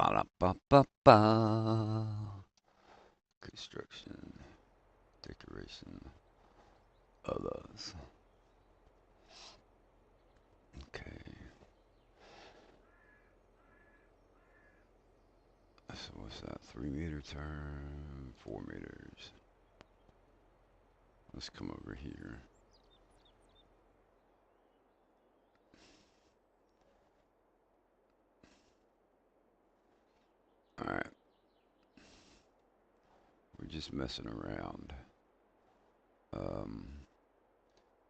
Ba-da-ba-ba-ba. Construction, decoration, others. Okay. So what's that? 3 meter turn, 4 meters. Let's come over here. All right. We're just messing around.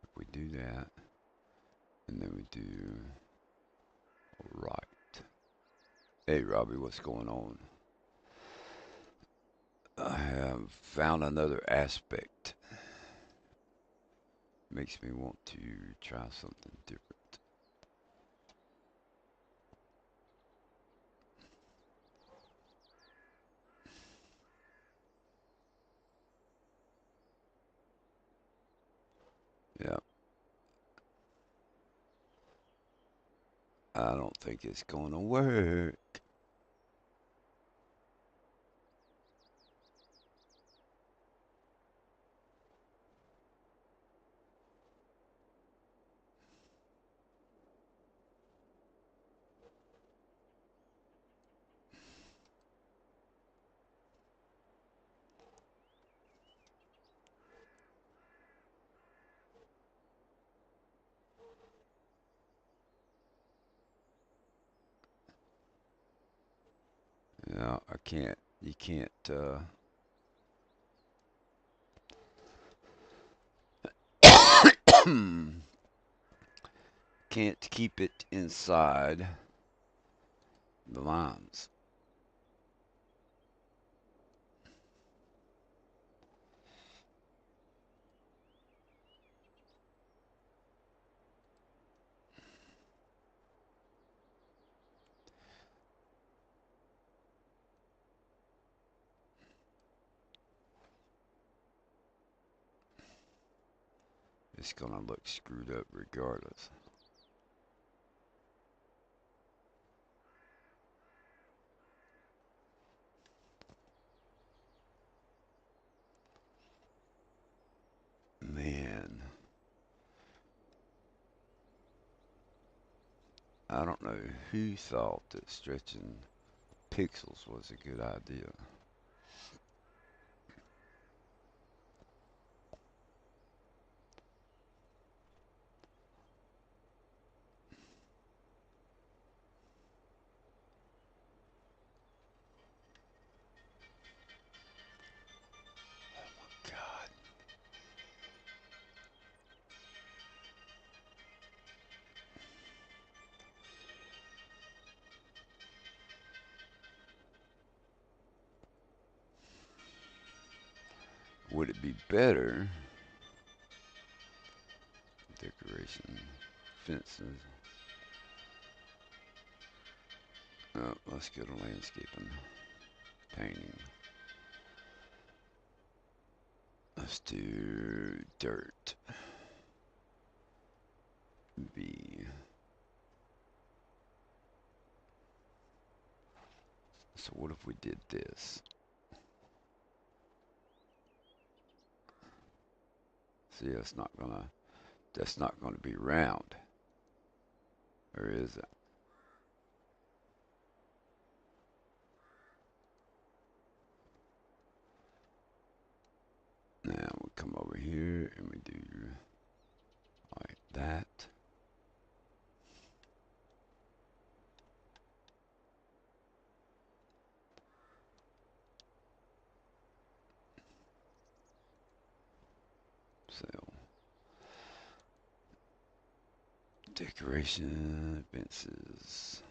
If we do that, and then we do right. Hey, Robbie, what's going on? I have found another aspect. Makes me want to try something different. Yeah, I don't think it's going to work. Yeah, I can't. You can't. Can't keep it inside the lines. It's gonna look screwed up regardless. Man, I don't know who thought that stretching pixels was a good idea. God, would it be better? Decoration, fences. Oh, let's go to landscaping, painting. Let's do dirt. B. So what if we did this? See, that's not gonna be round, or is it? Now we come over here and we do like that. So decoration, fences.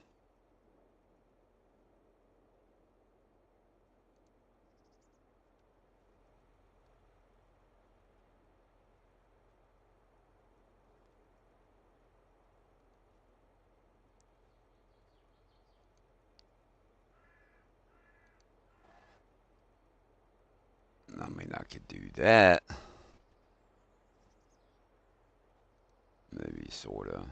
I mean, I could do that. Maybe sorta.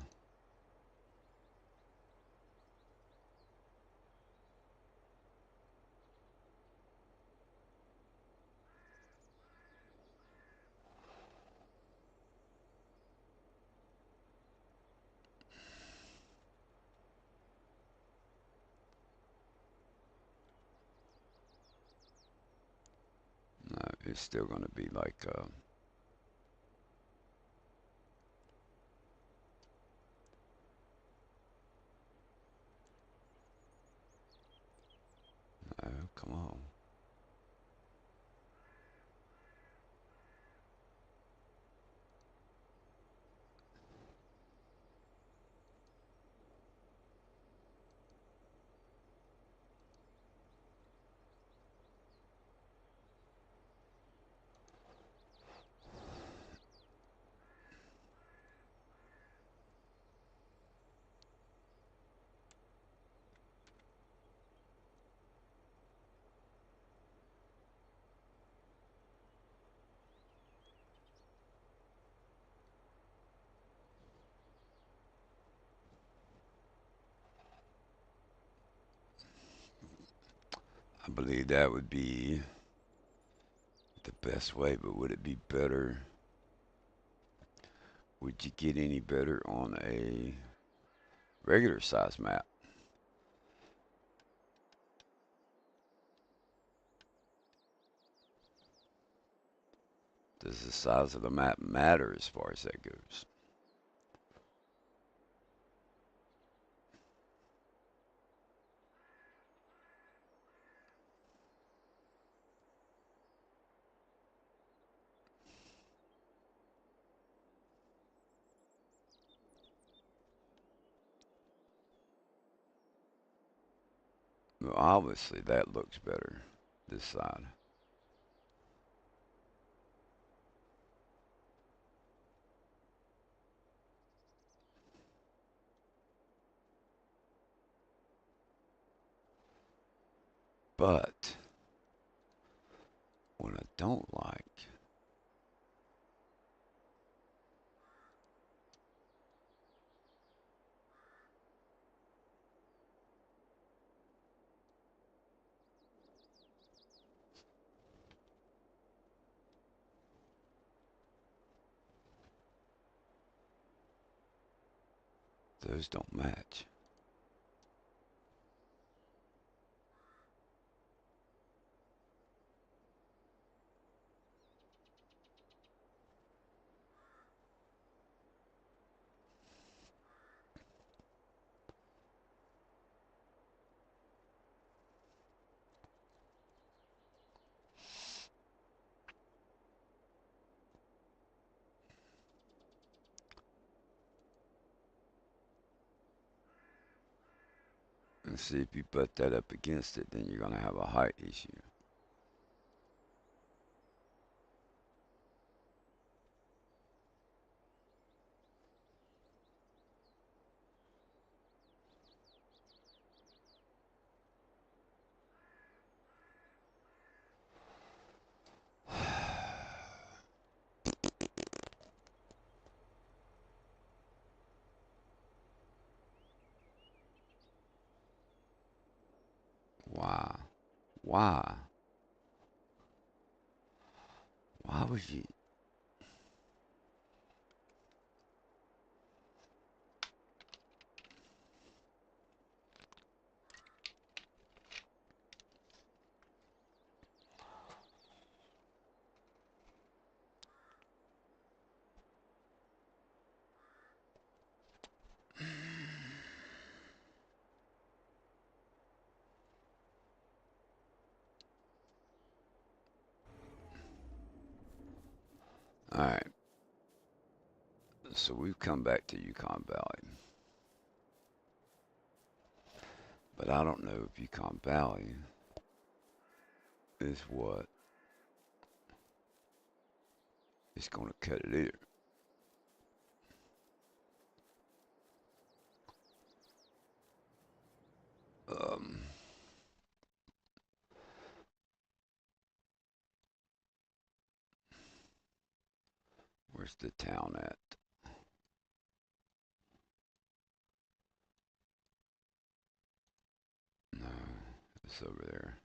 it's still going to be like, oh, come on. I believe that would be the best way, but would it be better? Would you get any better on a regular size map? Does the size of the map matter as far as that goes? Well, obviously that looks better, this side. But what I don't like, those don't match. And see, if you butt that up against it, then you're going to have a height issue. Why? Why? Why would you? All right. So we've come back to Yukon Valley. But I don't know if Yukon Valley is what is going to cut it either. Um, where's the town at? No, it's over there.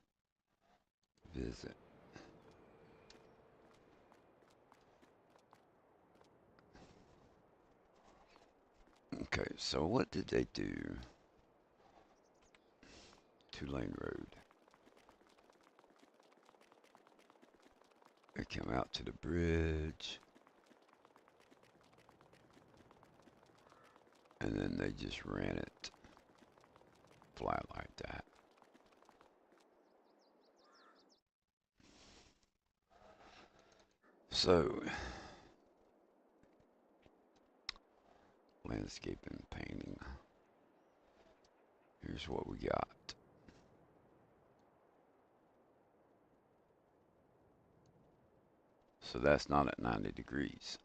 Visit. Okay, so what did they do? 2-lane road. They come out to the bridge. And then they just ran it flat like that. So, landscape and painting. Here's what we got. So that's not at 90 degrees.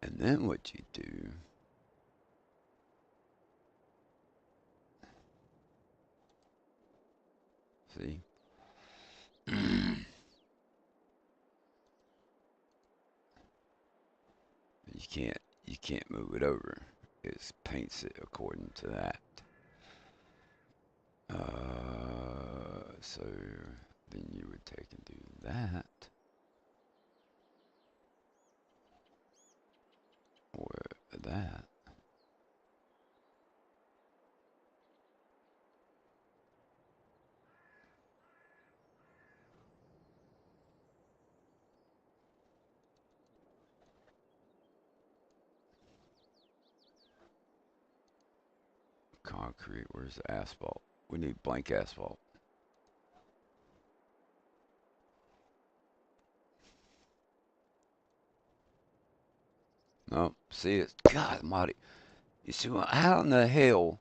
And then what you do, see? you can't move it over. It paints it according to that. So then you would take and do that, or that. Concrete, where's the asphalt? We need blank asphalt. No, see it. God almighty. You see, how in the hell?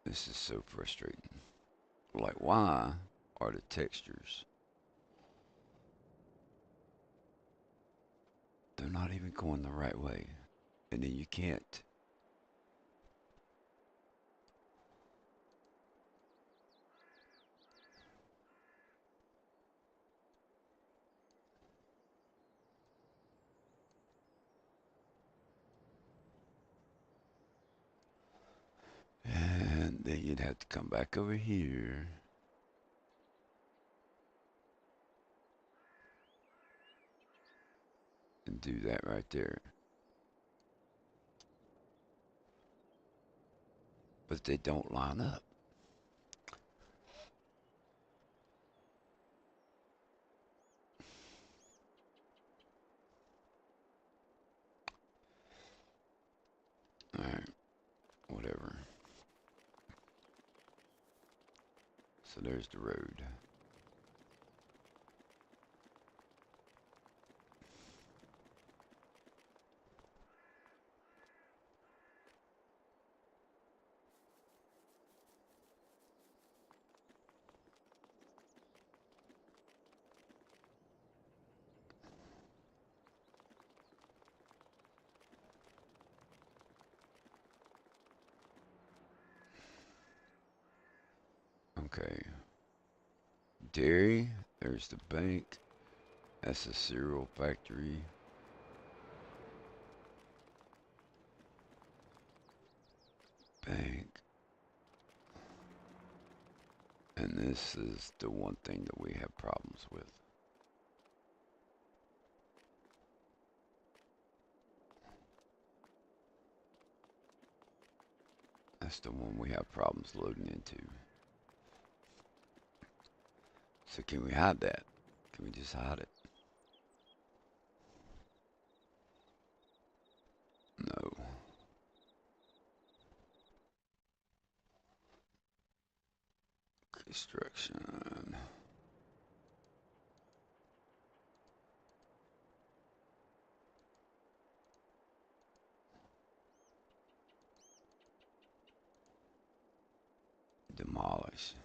This is so frustrating. Like, why are the textures? They're not even going the right way. And then you can't. And then you'd have to come back over here. And do that right there. But they don't line up. Alright, whatever. So there's the road. Okay. Dairy, there's the bank. That's the cereal factory. Bank. And this is the one thing that we have problems with. That's the one we have problems loading into. So can we hide that? Can we just hide it? No. Construction. Demolish.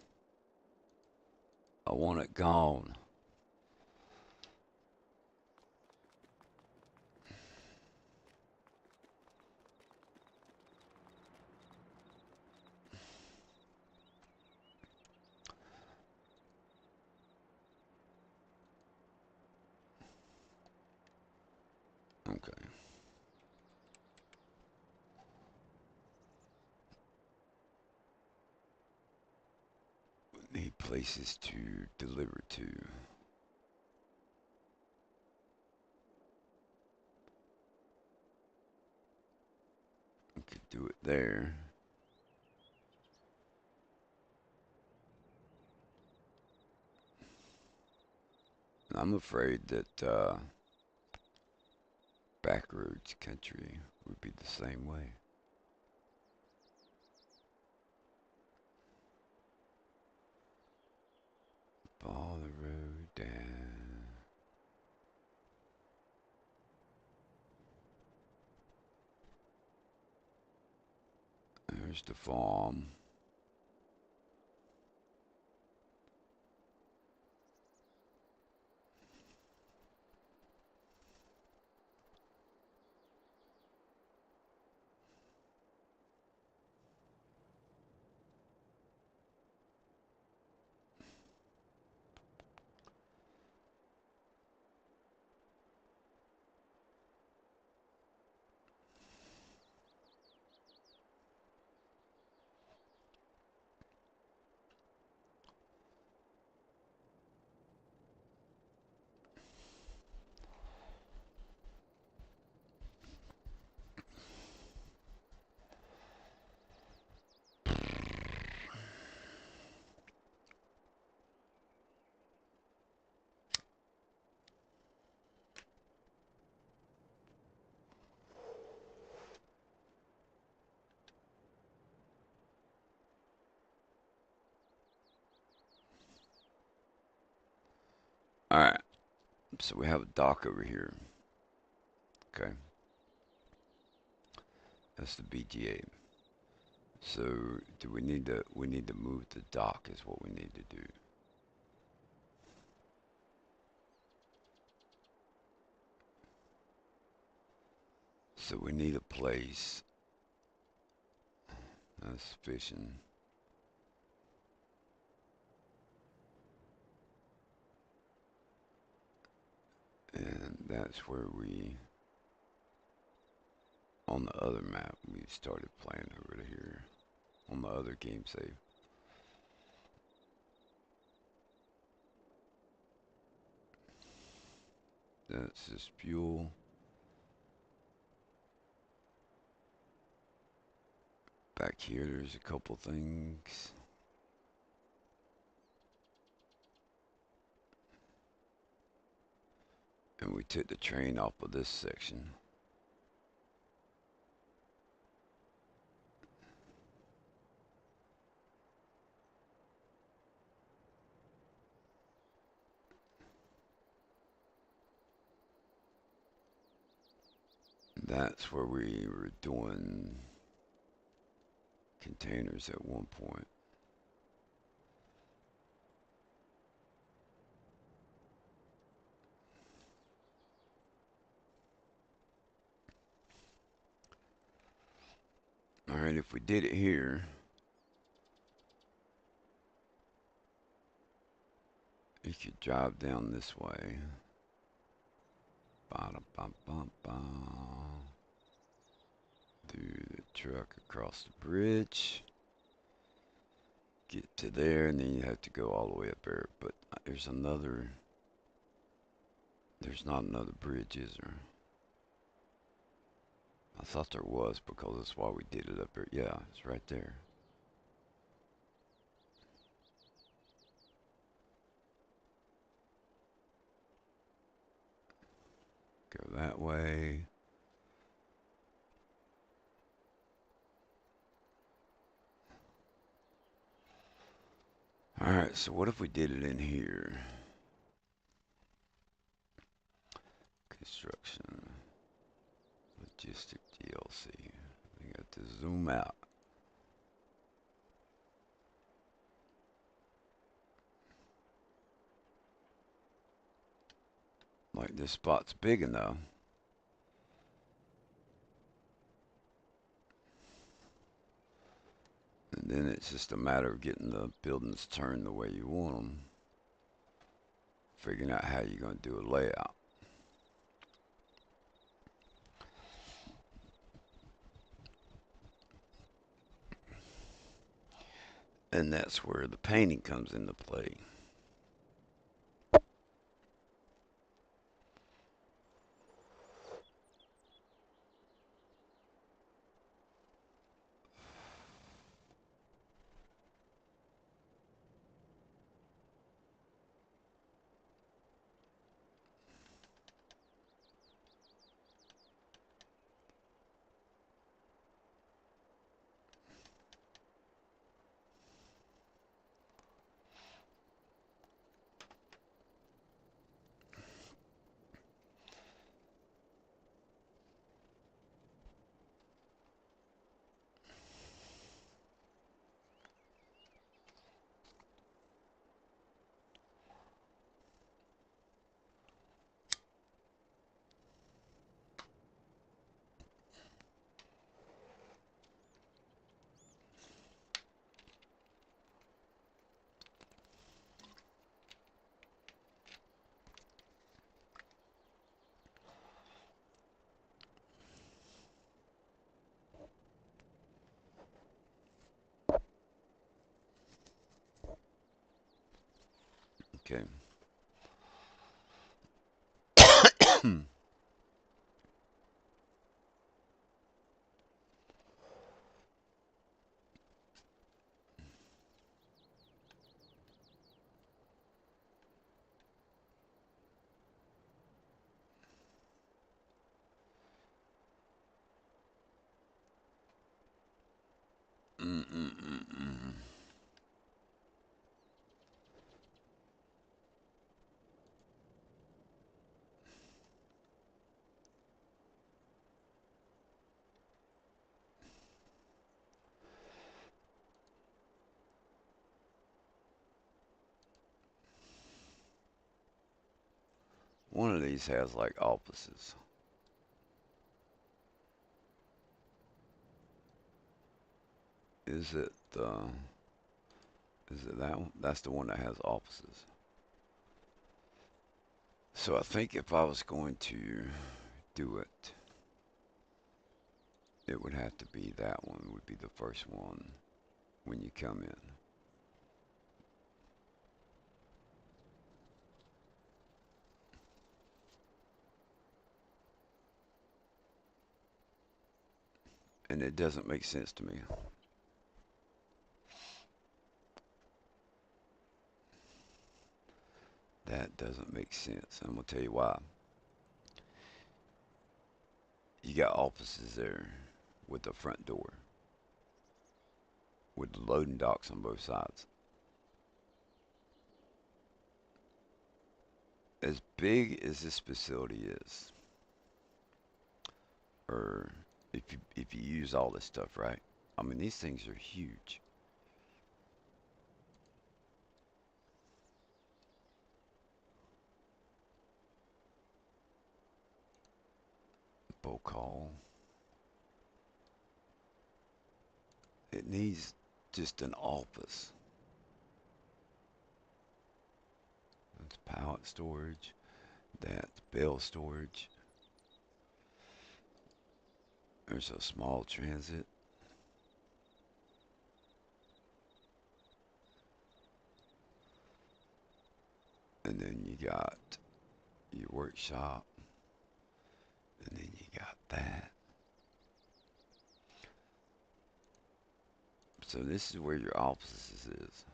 I want it gone. Okay. places to deliver to. We could do it there. And I'm afraid that backroads country would be the same way. Follow the road down. There's the farm. Alright, so we have a dock over here. Okay. That's the BGA. So do we need to move the dock is what we need to do. So we need a place. That's fishing. And that's where we, on the other map, we started playing over here. On the other game save. That's just fuel. Back here, there's a couple things. And we took the train off of this section. That's where we were doing containers at one point. Alright, if we did it here, you could drive down this way. Do the truck across the bridge. Get to there, and then you have to go all the way up there. But there's another. There's not another bridge, is there? I thought there was because that's why we did it up there. Yeah, it's right there. Go that way. Alright, so what if we did it in here? Construction. Logistic DLC. We got to zoom out. Like this spot's big enough. And then it's just a matter of getting the buildings turned the way you want them. Figuring out how you're going to do a layout. And that's where the painting comes into play. Okay. Mm-mm-mm-mm. One of these has like offices. Is it is it that one? That's the one that has offices. So I think if I was going to do it, it would have to be that one would be the first one when you come in. And it doesn't make sense to me. That doesn't make sense. I'm gonna tell you why. You got offices there with the front door, with the loading docks on both sides. As big as this facility is, or if you use all this stuff right, I mean these things are huge. Bocal. It needs just an office. That's pallet storage. That's bale storage. There's a small transit. And then you got your workshop. And then you got that. So this is where your offices is.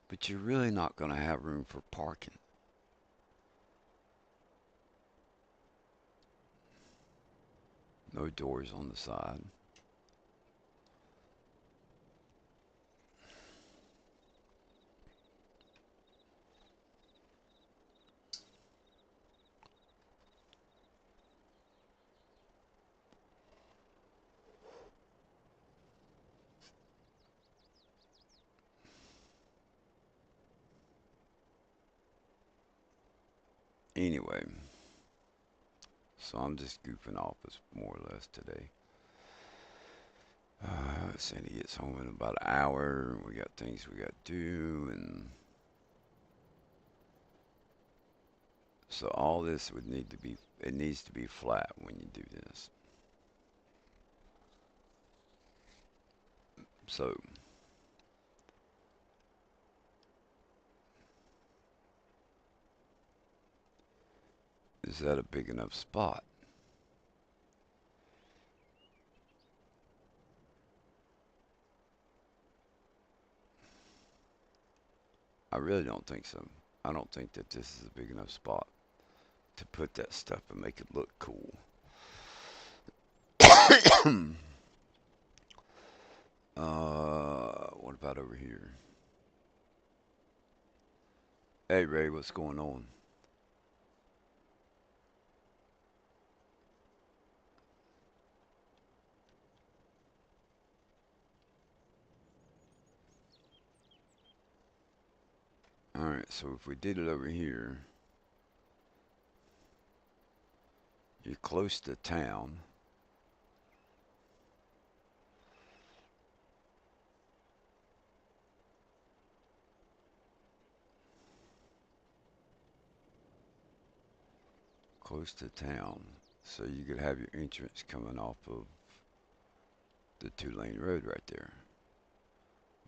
But you're really not going to have room for parking. No doors on the side. Anyway, so I'm just goofing off as more or less today. Sandy gets home in about an hour. We got things we got to do, and so all this would need to be. It needs to be flat when you do this. So that a big enough spot? I really don't think so. I don't think that this is a big enough spot to put that stuff and make it look cool. What about over here? Hey Ray, what's going on? Alright, so if we did it over here, you're close to town. Close to town. So you could have your entrance coming off of the 2-lane road right there.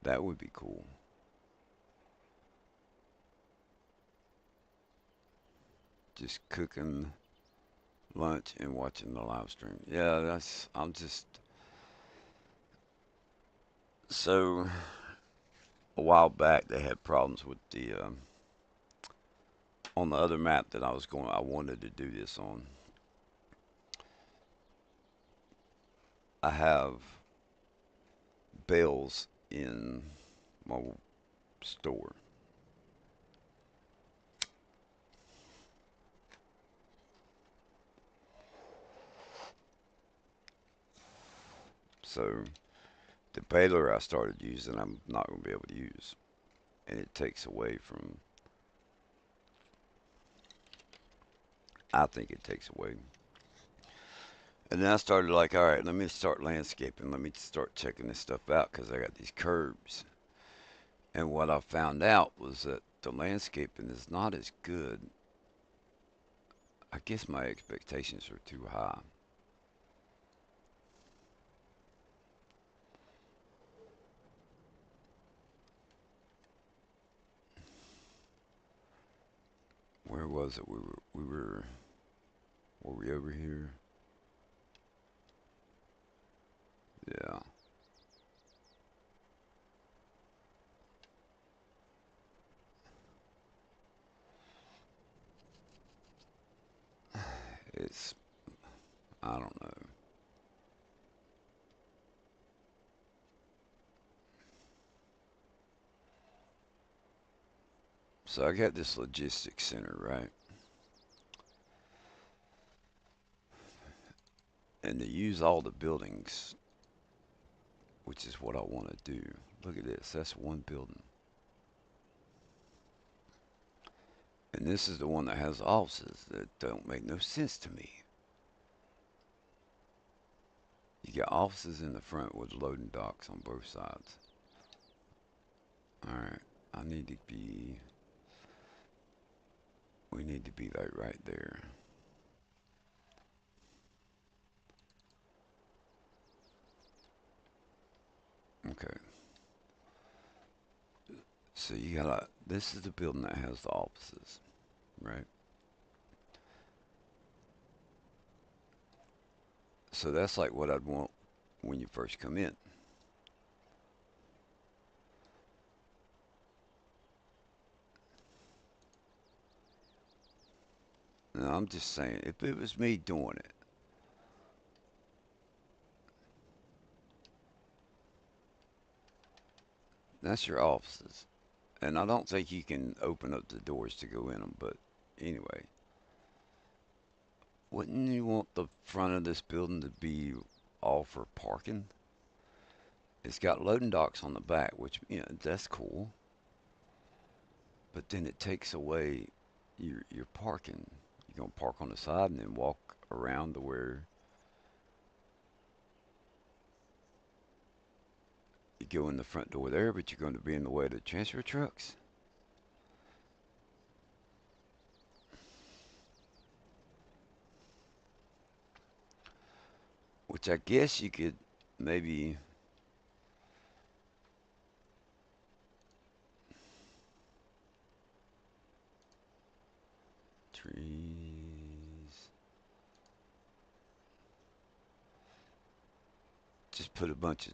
That would be cool. Just cooking lunch and watching the live stream. Yeah, I'm just, so a while back they had problems with the, on the other map that I wanted to do this on. I have bales in my store. So the baler I started using, I'm not going to be able to use. And it takes away from, I think it takes away. And then I started like, all right, let me start landscaping. Let me start checking this stuff out because I got these curbs. And what I found out was that the landscaping is not as good. I guess my expectations are too high. Where was it? Were we over here? Yeah. It's, I don't know. So I got this logistics center, right? And to use all the buildings, which is what I want to do. Look at this. That's one building. And this is the one that has offices that don't make no sense to me. You got offices in the front with loading docks on both sides. Alright, I need to be, we need to be like right there. Okay, so you got this is the building that has the offices, right? So that's like what I'd want when you first come in. Now I'm just saying, if it was me doing it, that's your offices. And I don't think you can open up the doors to go in them, but anyway. Wouldn't you want the front of this building to be all for parking? It's got loading docks on the back, which, that's cool. But then it takes away your parking. You're going to park on the side and then walk around to where you go in the front door there, but you're going to be in the way of the transfer trucks. Which I guess you could maybe. Trees. Just put a bunch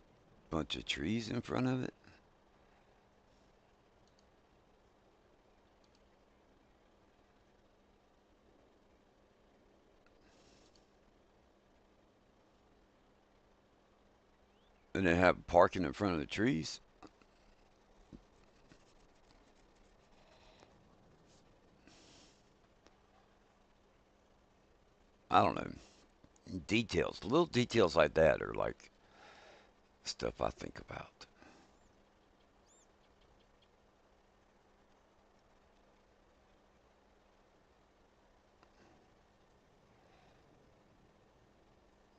of trees in front of it. And then have parking in front of the trees. I don't know. Details, little details like that are like stuff I think about.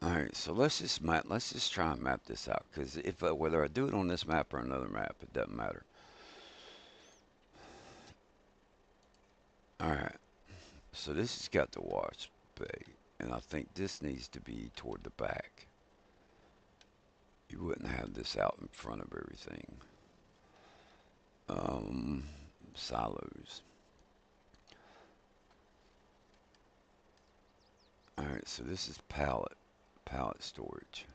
All right, so let's just try and map this out because if whether I do it on this map or another map, it doesn't matter. All right, so this has got the wash bay, and I think this needs to be toward the back. You wouldn't have this out in front of everything. Um, Silos. All right, so this is pallet storage.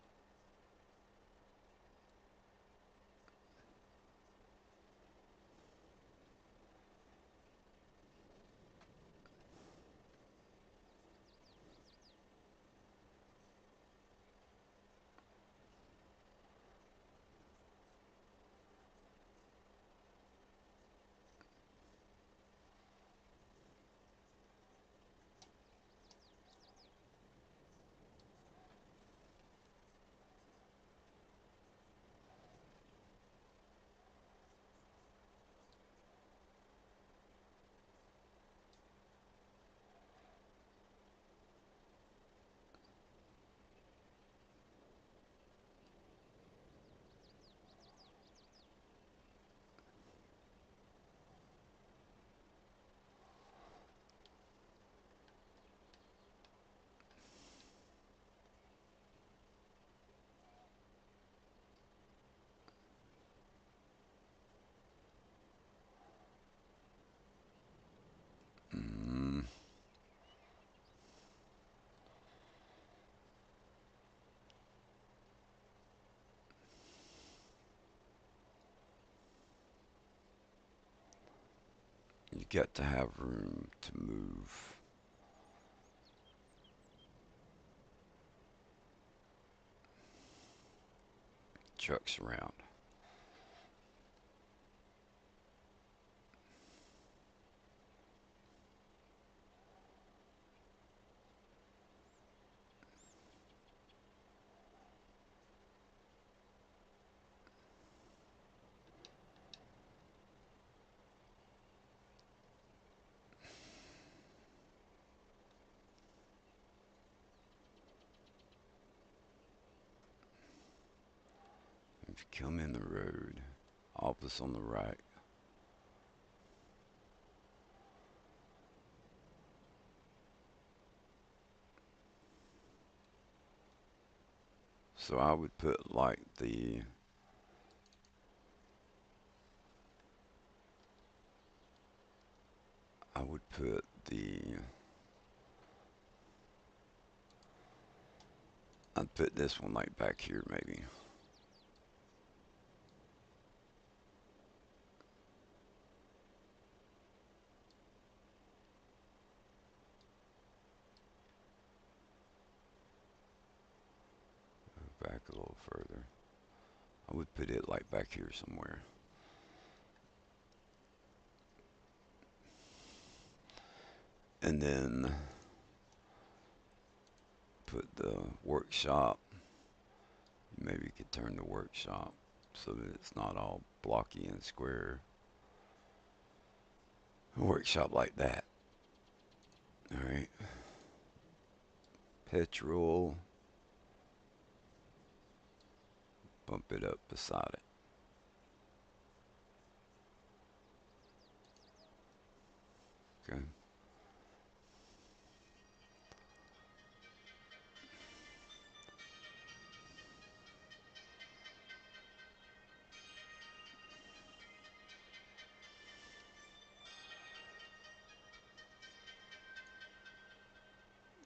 Mm, you got to have room to move trucks around. If you come in the road, office on the right. So I would put like I would put I'd put this one like back here maybe. Back a little further. I would put it like back here somewhere. And then put the workshop. Maybe you could turn the workshop so that it's not all blocky and square. A workshop like that. All right. Petrol. Bump it up beside it. Okay.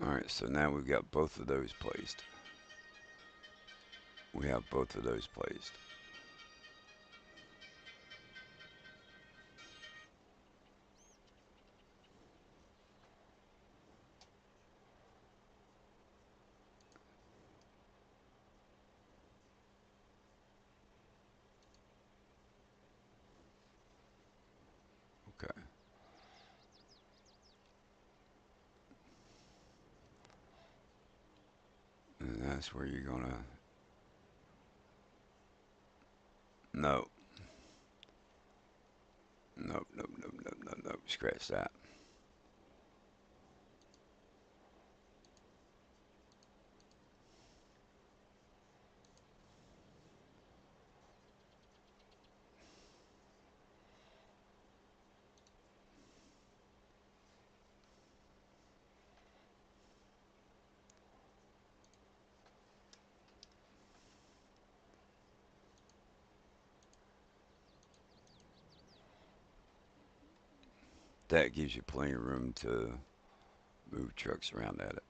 All right. So now we've got both of those placed. We have both of those placed. Okay. And that's where you're gonna. No. Nope. Nope. Nope. Nope. Nope. Nope. Scratch that. That gives you plenty of room to move trucks around at it.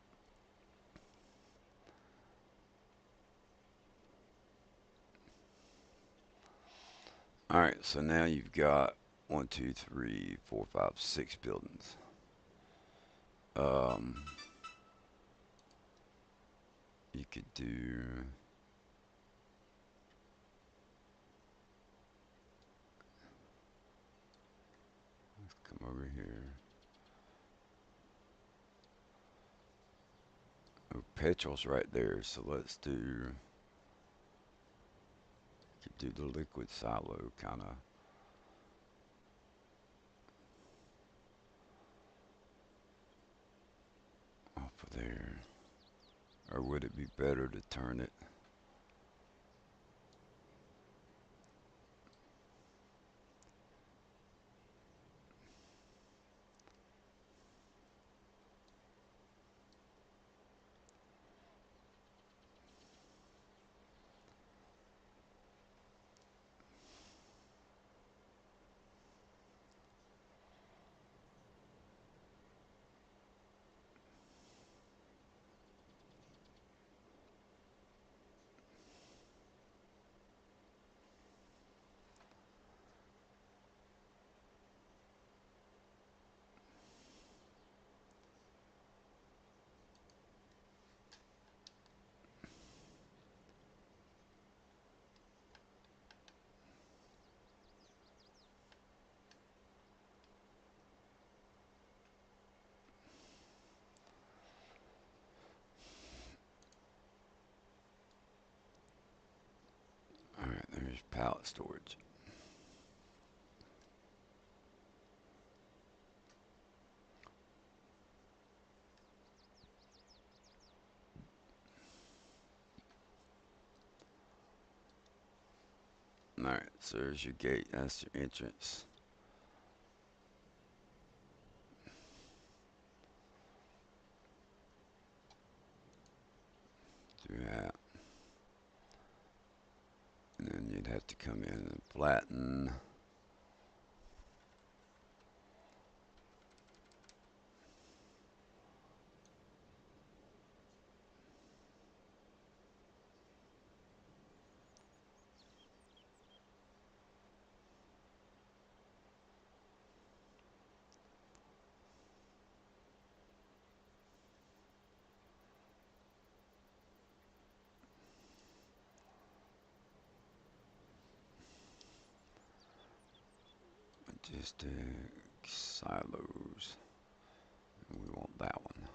All right. So now you've got one, two, three, four, five, six buildings. Um, you could do. Let's come over here. Oh, petrol's right there. So let's do. Could do the liquid silo kind of off of there. Or would it be better to turn it? All right, there's pallet storage. All right, so there's your gate. That's your entrance. Do that. And then you'd have to come in and flatten. Just silos. We want that one.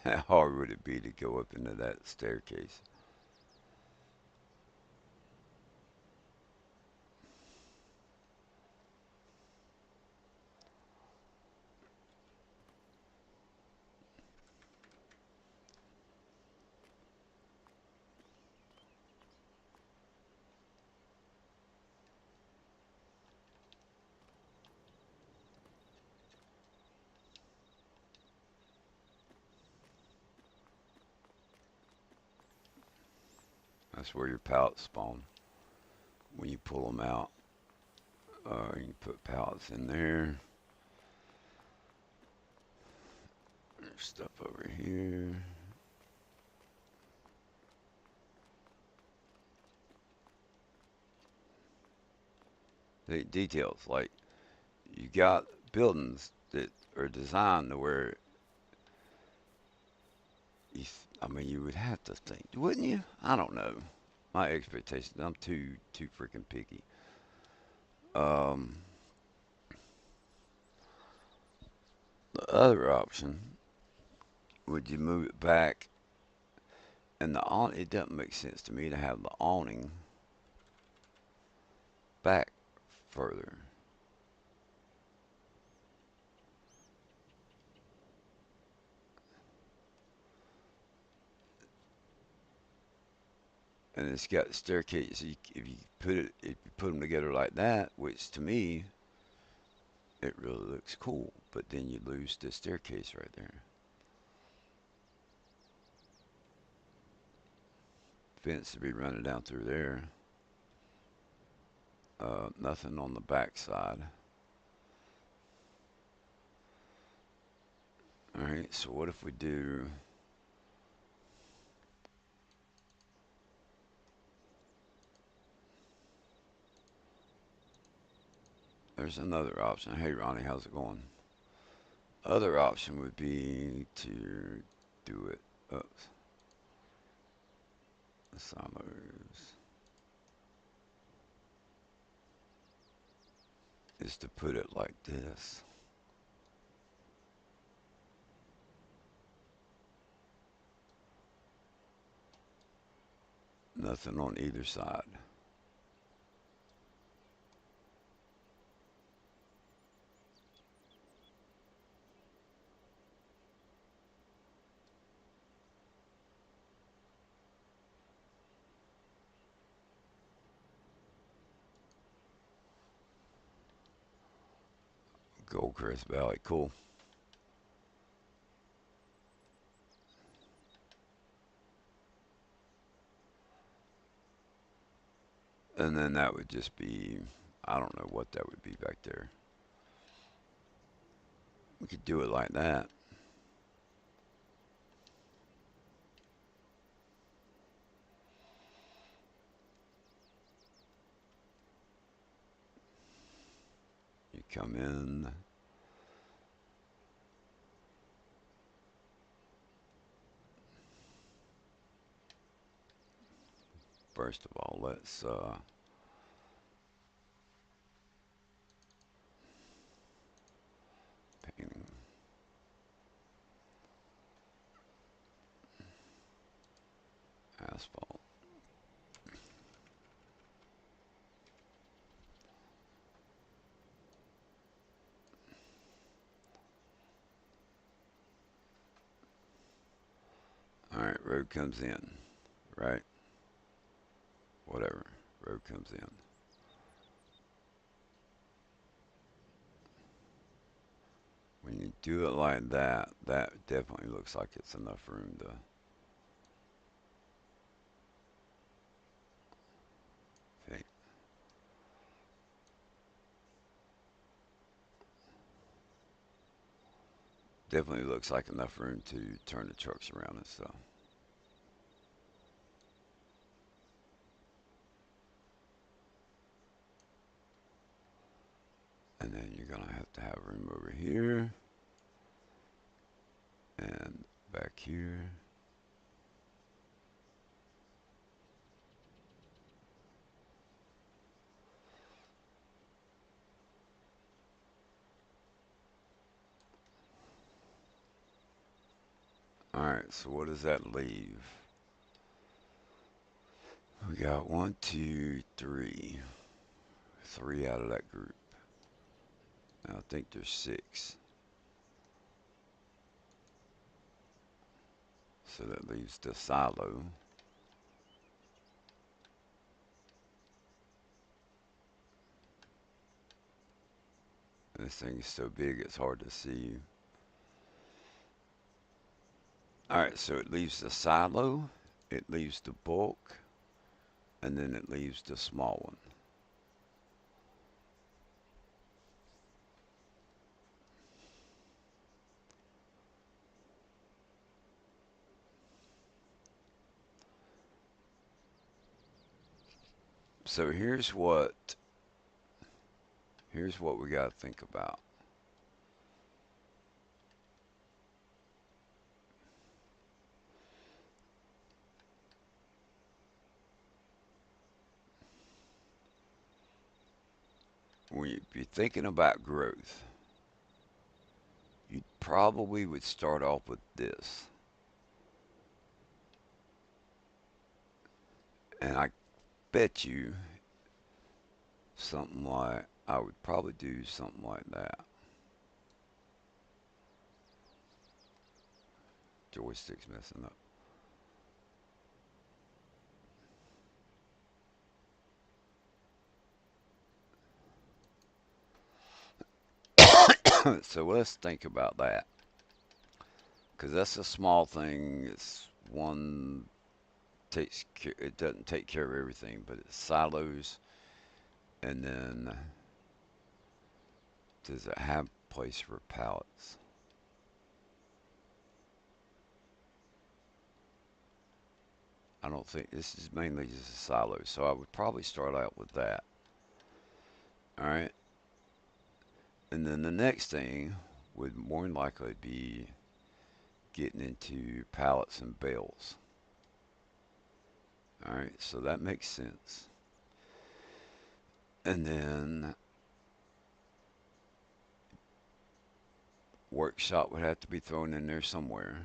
How hard would it be to go up into that staircase? That's where your pallets spawn. When you pull them out, you put pallets in there. There's stuff over here. The details, like you got buildings that are designed to where I mean, you would have to think, wouldn't you? I don't know. My expectations. I'm too freaking picky. Um, the other option, would you move it back? And the awn it doesn't make sense to me to have the awning back further. And it's got staircase. If you put them together like that, which to me it really looks cool, but then you lose the staircase right there. Fence to be running down through there. Nothing on the back side. All right. So what if we do? There's another option. Hey Ronnie, how's it going? Other option would be to do it. Oops. Silos is to put it like this. Nothing on either side. Goldcrest Valley, cool. And then that would just be, I don't know what that would be back there. We could do it like that. You come in. First of all, let's painting asphalt. All right, road comes in, right? Whatever. Road comes in. When you do it like that, that definitely looks like it's enough room to. Okay. Definitely looks like enough room to turn the trucks around and stuff. And then you're gonna have to have room over here and back here. All Alright, so what does that leave? We got one, two, three. Three out of that group. I think there's six. So that leaves the silo. This thing is so big it's hard to see. Alright, so it leaves the silo, it leaves the bulk, and then it leaves the small one. So here's what we got to think about. When you're thinking about growth, you probably would start off with this. And I bet you something like, I would probably do something like that. Joystick's messing up. So let's think about that. Because that's a small thing. It's one it doesn't take care of everything, but it silos. And then does it have place for pallets? I don't think this is mainly just a silo, so I would probably start out with that. All right, and then the next thing would more than likely be getting into pallets and bales. All right, so that makes sense. And then workshop would have to be thrown in there somewhere.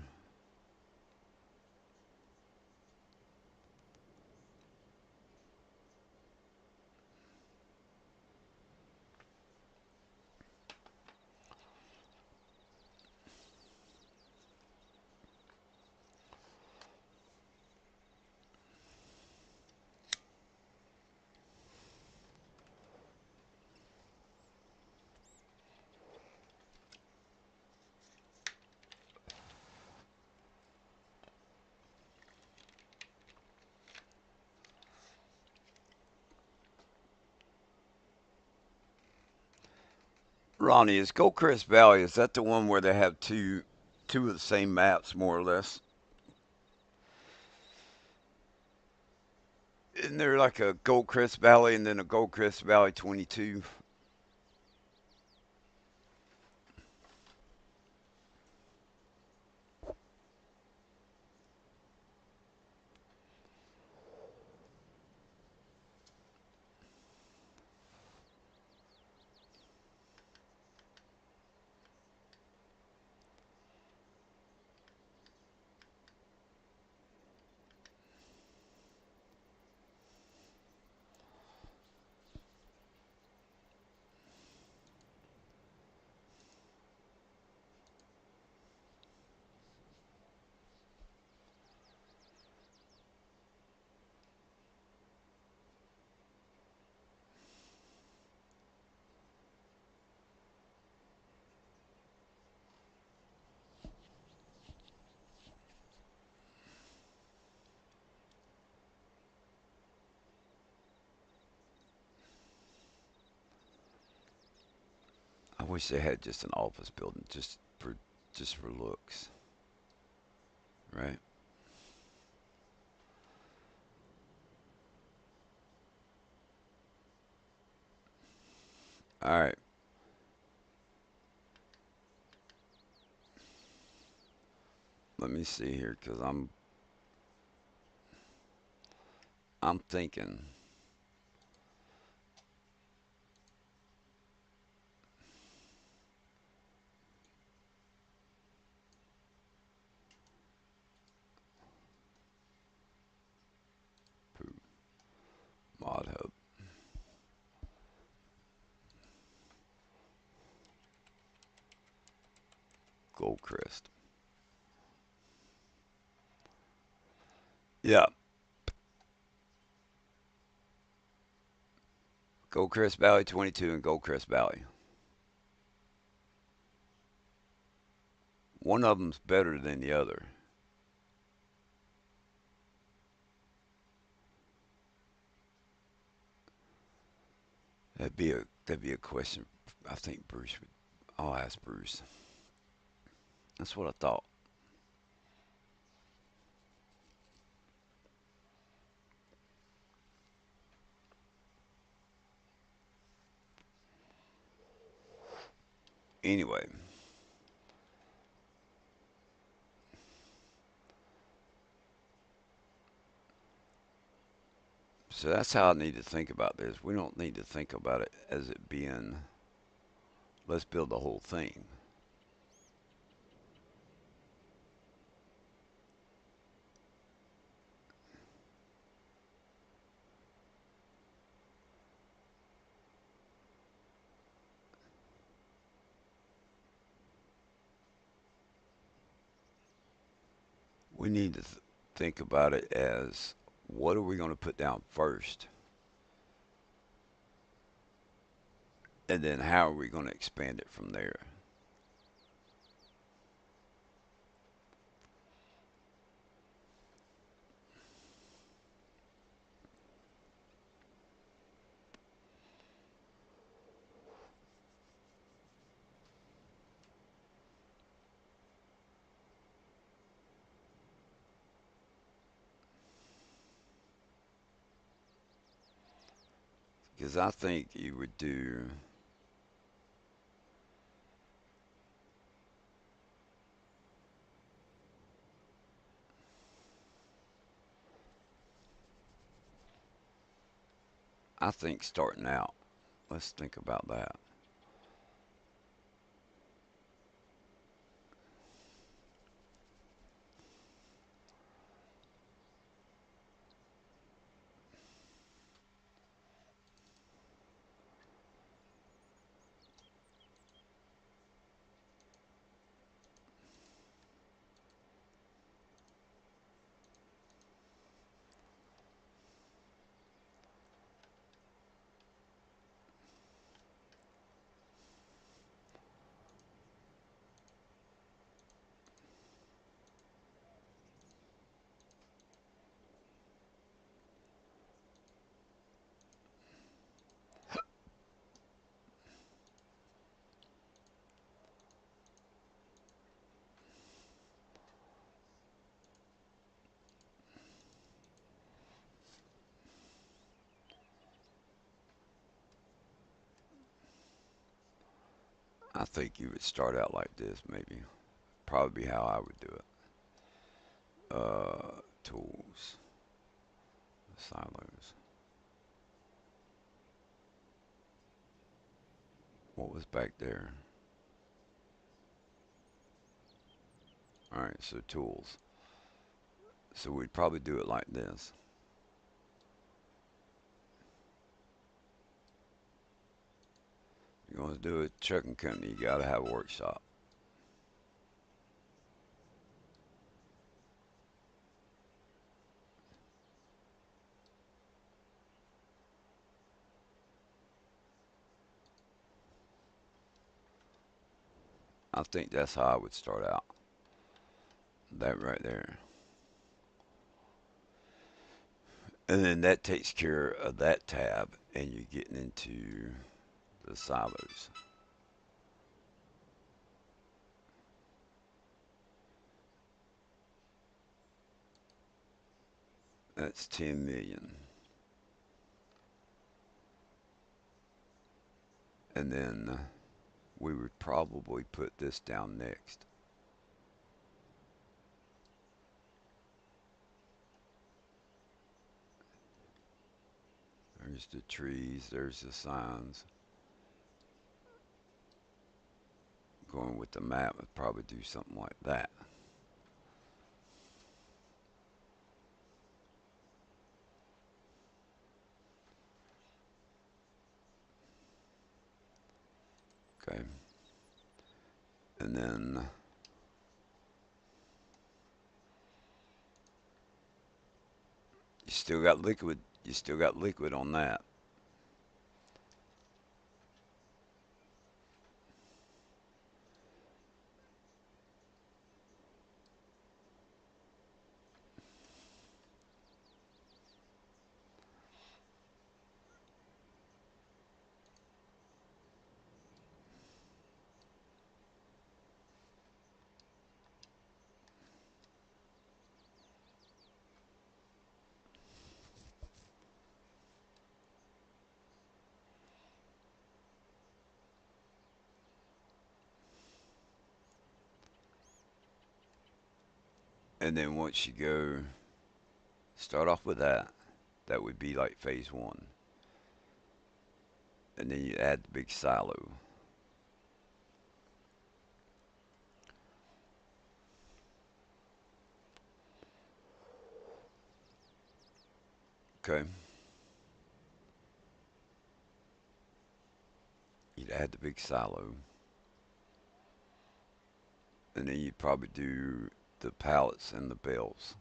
Ronnie, is Goldcrest Valley, is that the one where they have two of the same maps more or less? Isn't there like a Goldcrest Valley and then a Goldcrest Valley 22? I wish they had just an office building just for looks, right? All right, let me see here because I'm thinking. Odd Hope. Goldcrest. Yeah, Goldcrest Valley 22 and Goldcrest Valley. One of them's better than the other. That'd be a question. I think Bruce would. I'll ask Bruce. That's what I thought. Anyway, so that's how I need to think about this. We don't need to think about it as it being let's build the whole thing. We need to think about it as what are we going to put down first, and then how are we going to expand it from there? Because I think you would do. I think starting out. Let's think about that. I think you would start out like this, maybe. Probably how I would do it. Tools, silos. What was back there? All right, so tools. So we'd probably do it like this. You're going to do a trucking company, you got to have a workshop. I think that's how I would start out. That right there. And then that takes care of that tab, and you're getting into the silos. That's 10 million. And then we would probably put this down next. There's the trees, there's the signs. Going with the map would probably do something like that. Okay. And then you still got liquid. You still got liquid on that. And then once you go, start off with that. That would be like phase one. And then you add the big silo. Okay. You'd add the big silo. And then you'd probably do the pallets and the bales.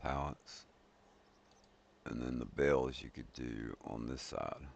Pallets. And then the bales you could do on this side.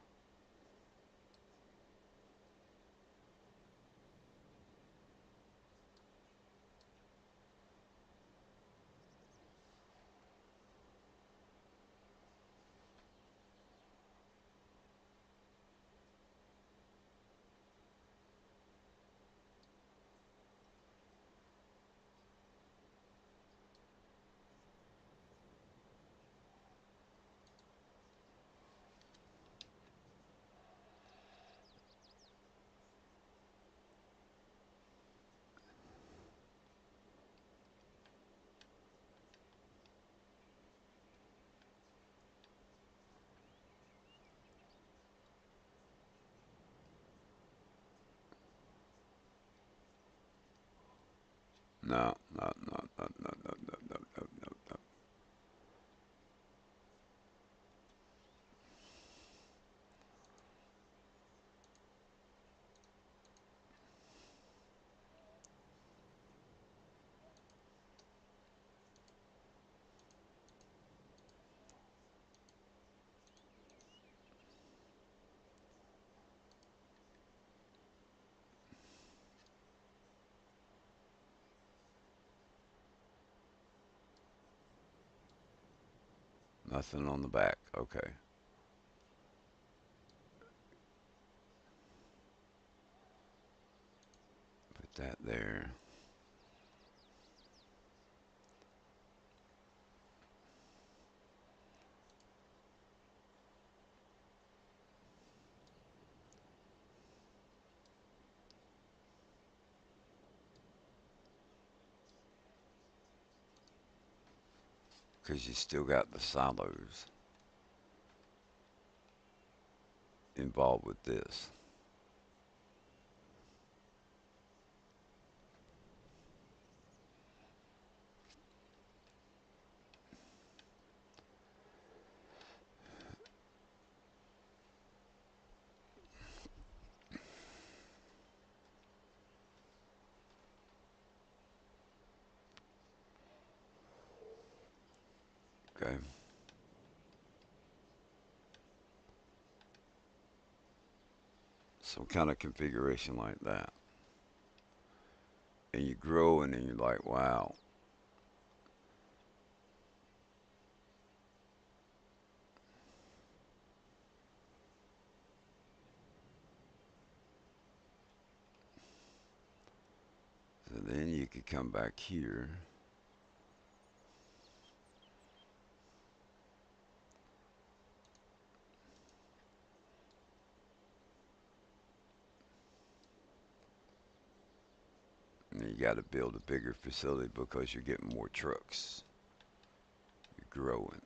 No, no, no, no, no, no, no, no, no, no, no. Nothing on the back. Okay. Put that there. Because you still got the silos involved with this. Okay. Some kind of configuration like that. And you grow and then you're like, wow. then you could come back here. And you got to build a bigger facility because you're getting more trucks. You're growing.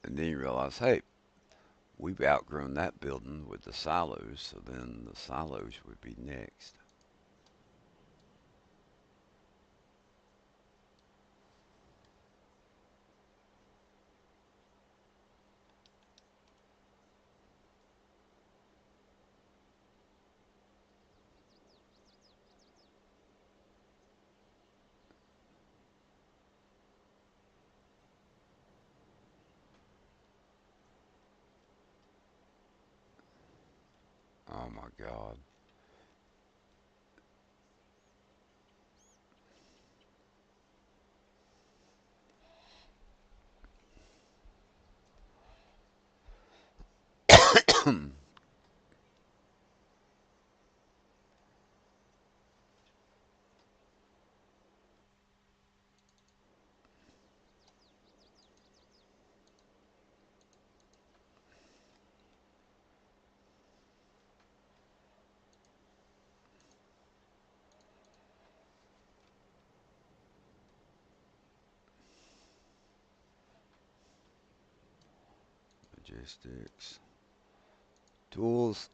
And then you realize, hey, we've outgrown that building with the silos, so then the silos would be next. Oh my God. Logistics. Tools.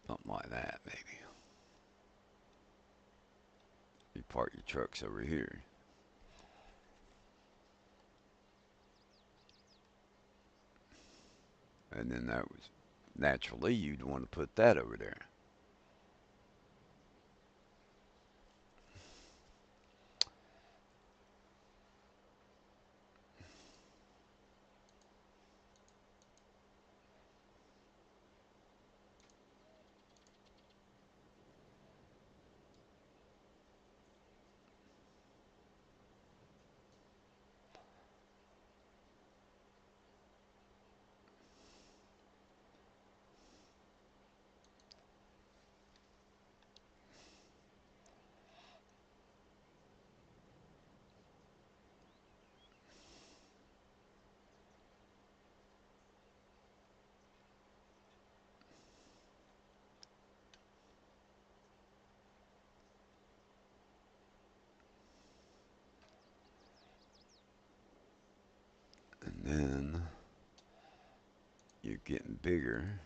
Something like that, maybe. You park your trucks over here. And then that was naturally you'd want to put that over there. And then you're getting bigger.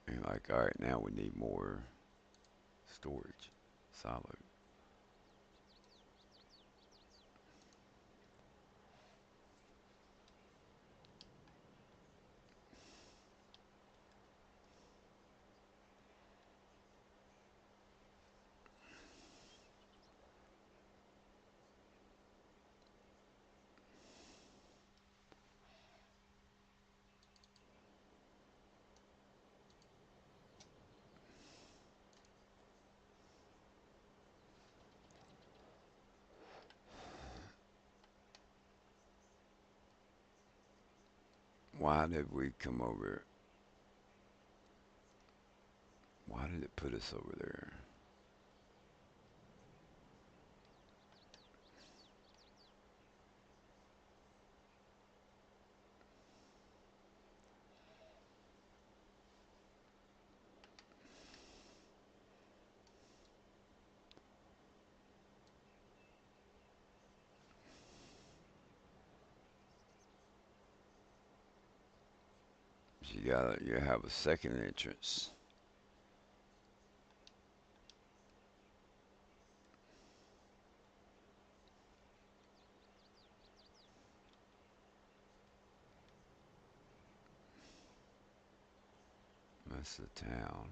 And you're like, all right, now we need more storage. Solid. Why did we come over? Why did it put us over there? You have a second entrance. That's the town.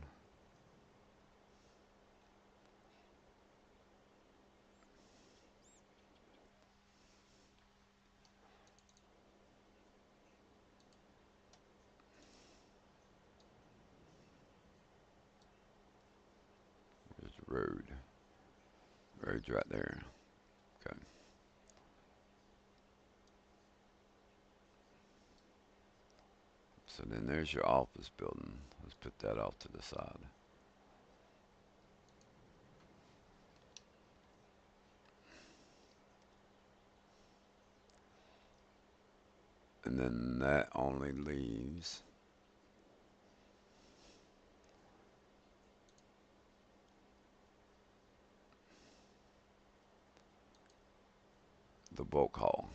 storage right there. Okay. So then there's your office building. Let's put that off to the side. And then that only leaves the bulk hall.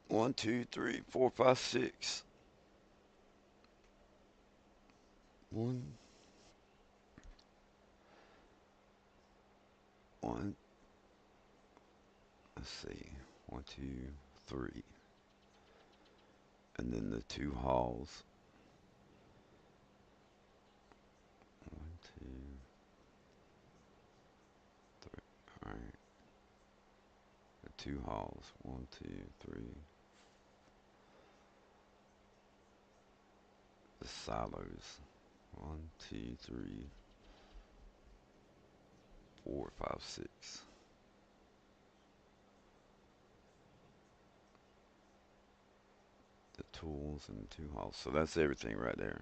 One, two, three, four, five, six. One, one. Let's see. One, two, three. And then the two halls. One, two, three. All right. The two halls. One, two, three. The silos. One, two, three, four, five, six. The tools and the two halls. So that's everything right there.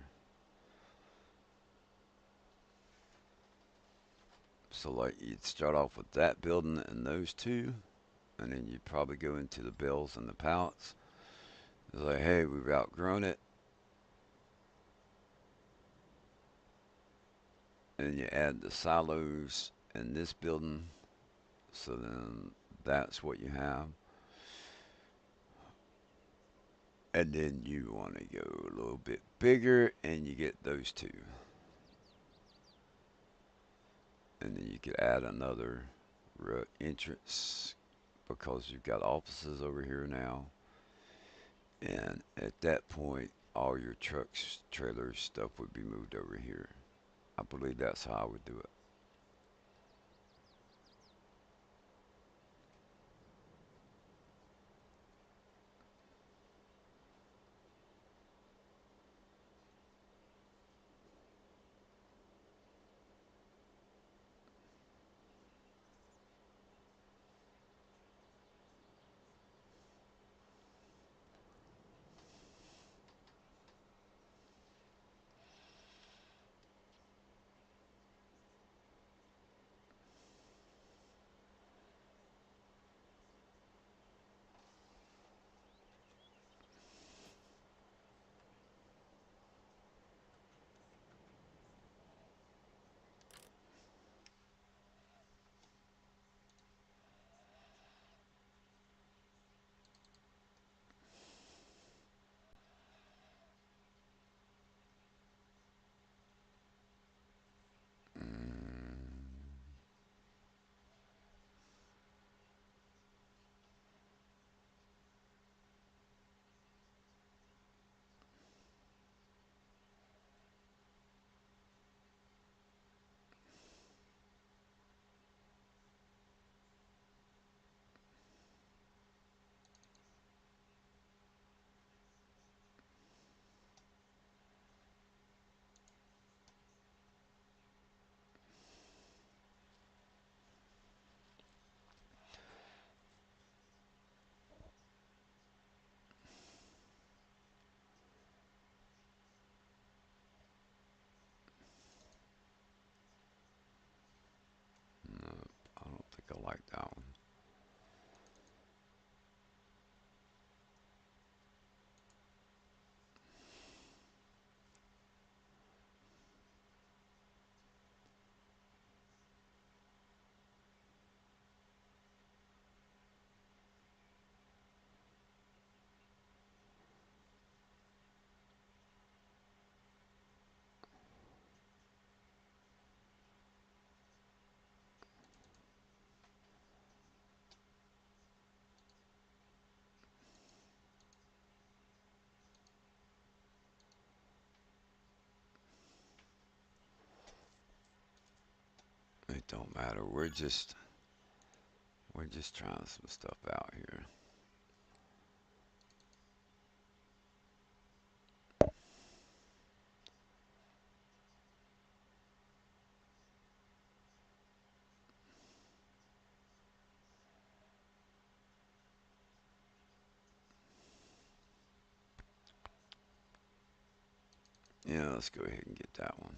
So like you'd start off with that building and those two, and then you'd probably go into the bills and the pallets. It's like, hey, we've outgrown it, and you add the silos in this building. So then that's what you have. And then you want to go a little bit bigger, and you get those two. And then you could add another entrance because you've got offices over here now. And at that point, all your trucks, trailers, stuff would be moved over here. I believe that's how I would do it. Mm, no, I don't think I like that one. don't matter. We're just trying some stuff out here. Yeah, let's go ahead and get that one.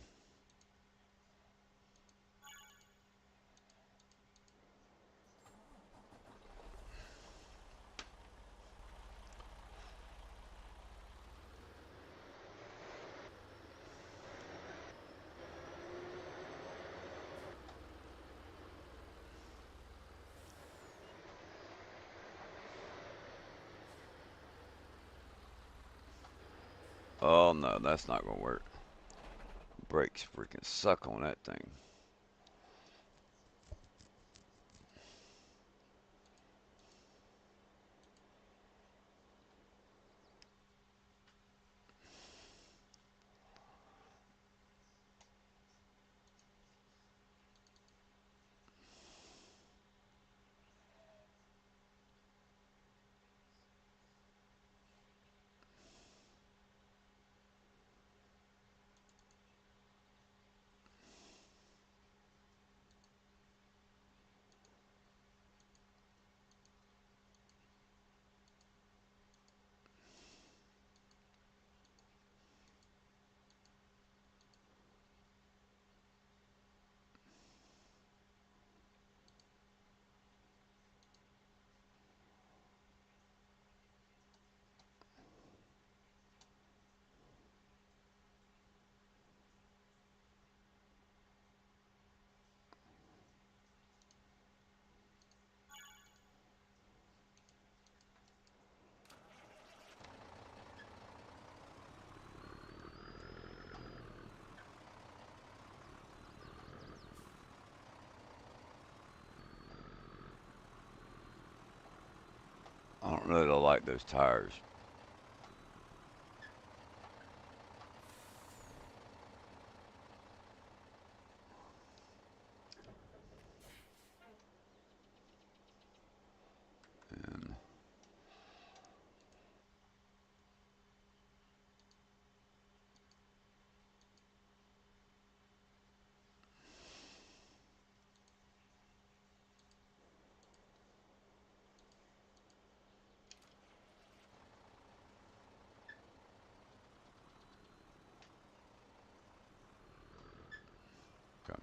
Oh no, that's not gonna work. Brakes freaking suck on that thing. I don't really like those tires. And okay.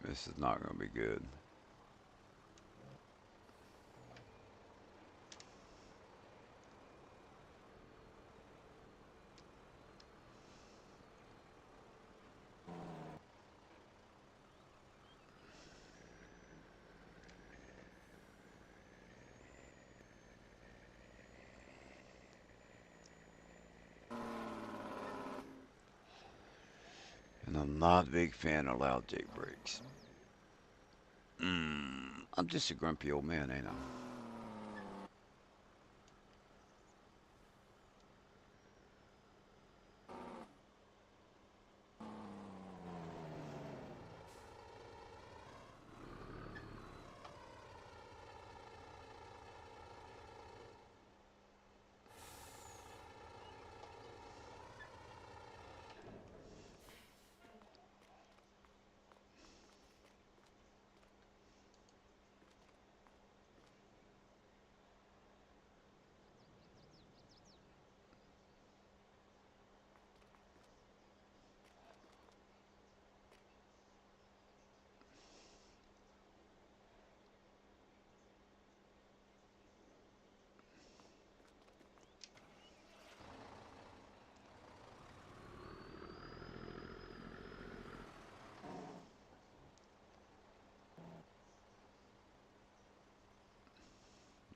This is not gonna be good. And I'm not a big fan of loud jake brakes. I'm just a grumpy old man, ain't I?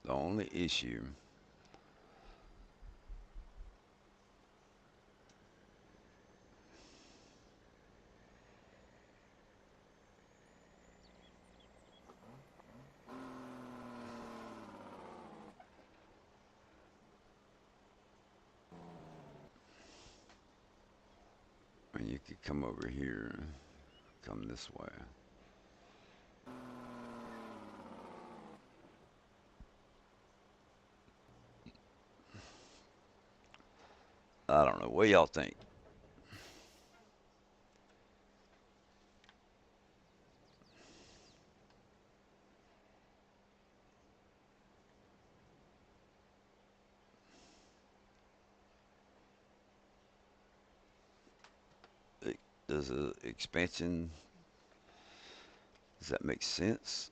The only issue, when you could come over here, come this way. I don't know. What y'all think? Does the expansion, does that make sense?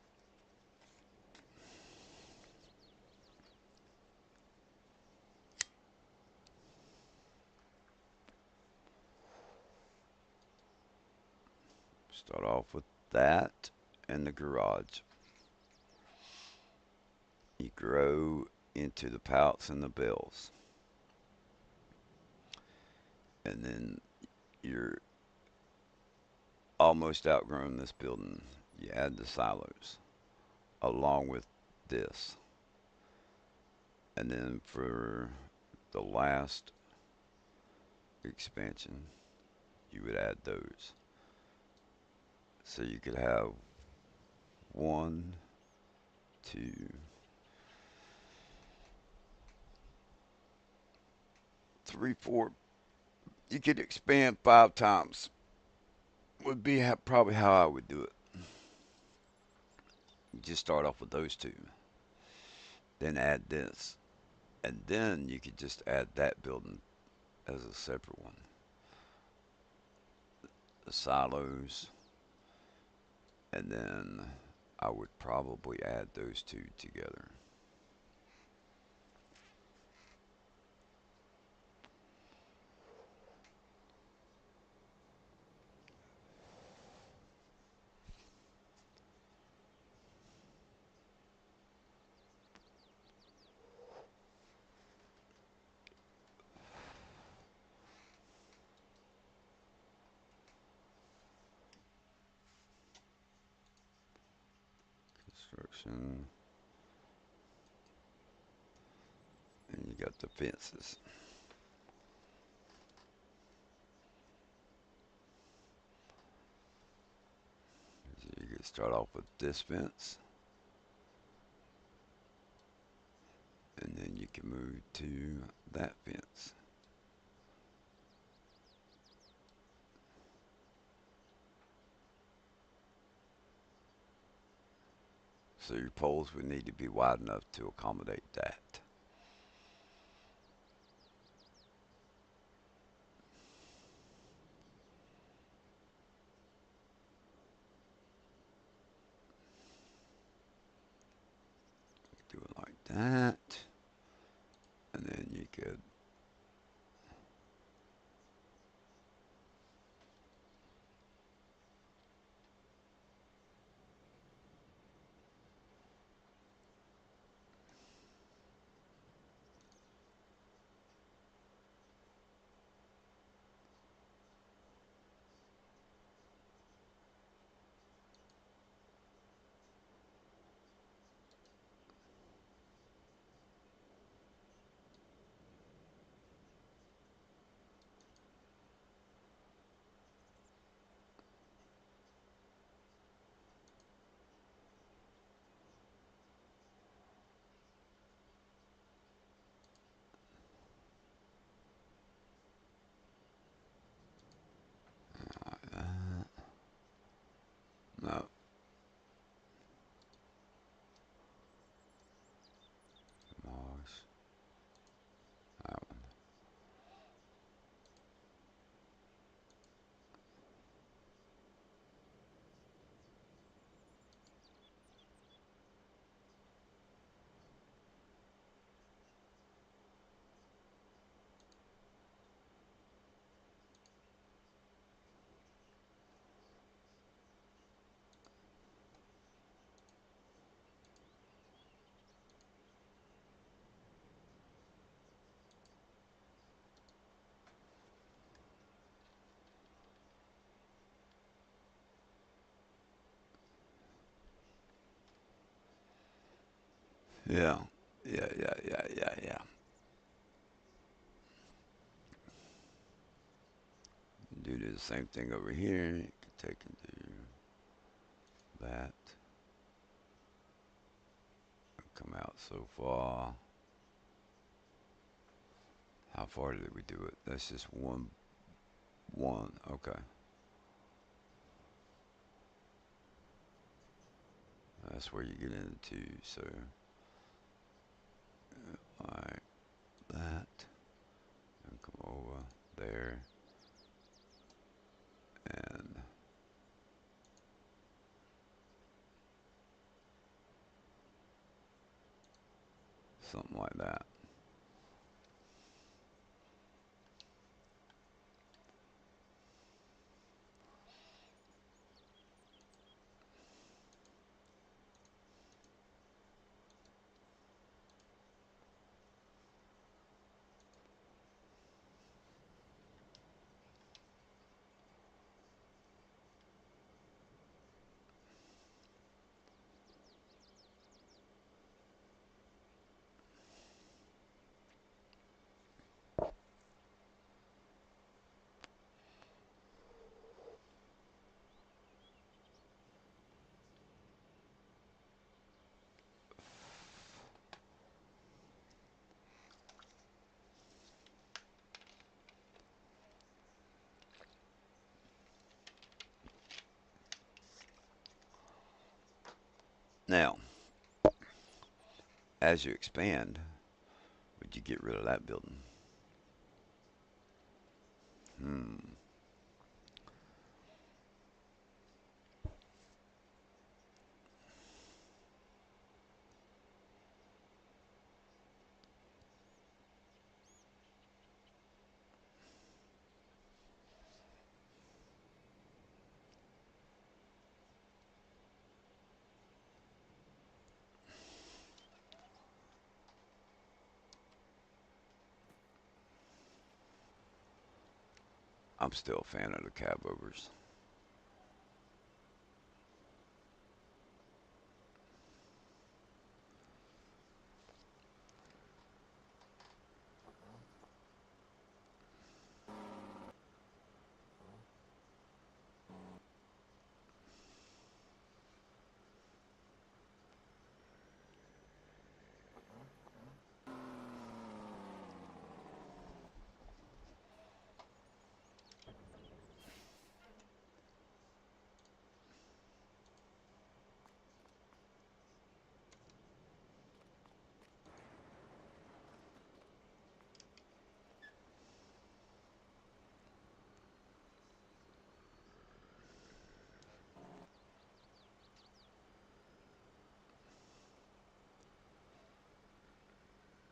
Start off with that and the garage. You grow into the pouts and the bells. And then you're almost outgrown this building. You add the silos along with this. And then for the last expansion, you would add those. So you could have one, two, three, four. You could expand 5 times. Would be probably how I would do it. You just start off with those two, then add this, and then you could just add that building as a separate one. The silos, and then I would probably add those two together. Construction, and you got the fences. So you could start off with this fence, and then you can move to that fence. So your poles would need to be wide enough to accommodate that. Do it like that, and then you could. Yeah. Yeah, yeah, yeah, yeah, yeah. Do the same thing over here. You can take and do that. Come out so far. How far did we do it? That's just one. Okay. That's where you get into. So, like that. And come over there. And something like that. Now, as you expand, would you get rid of that building? Hmm. I'm still a fan of the cab overs.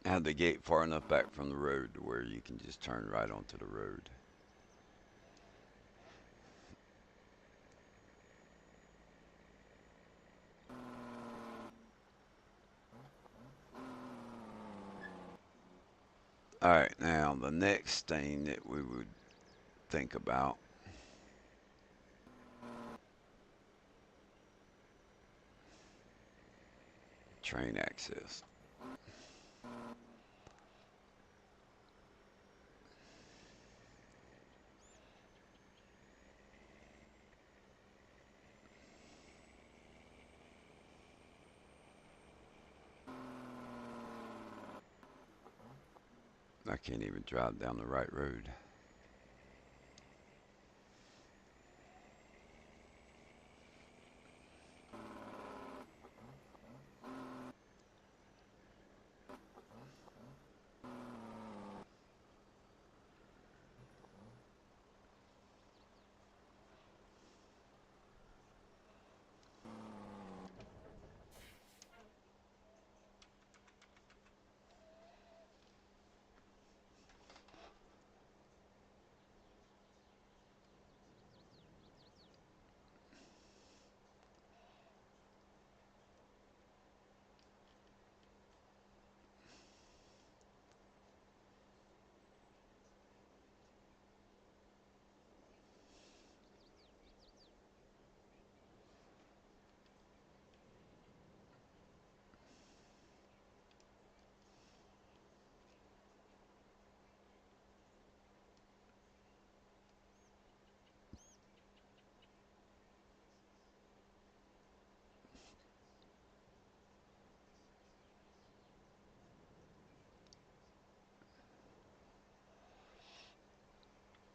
Have the gate far enough back from the road to where you can just turn right onto the road. All right, now the next thing that we would think about, train access. I can't even drive down the right road.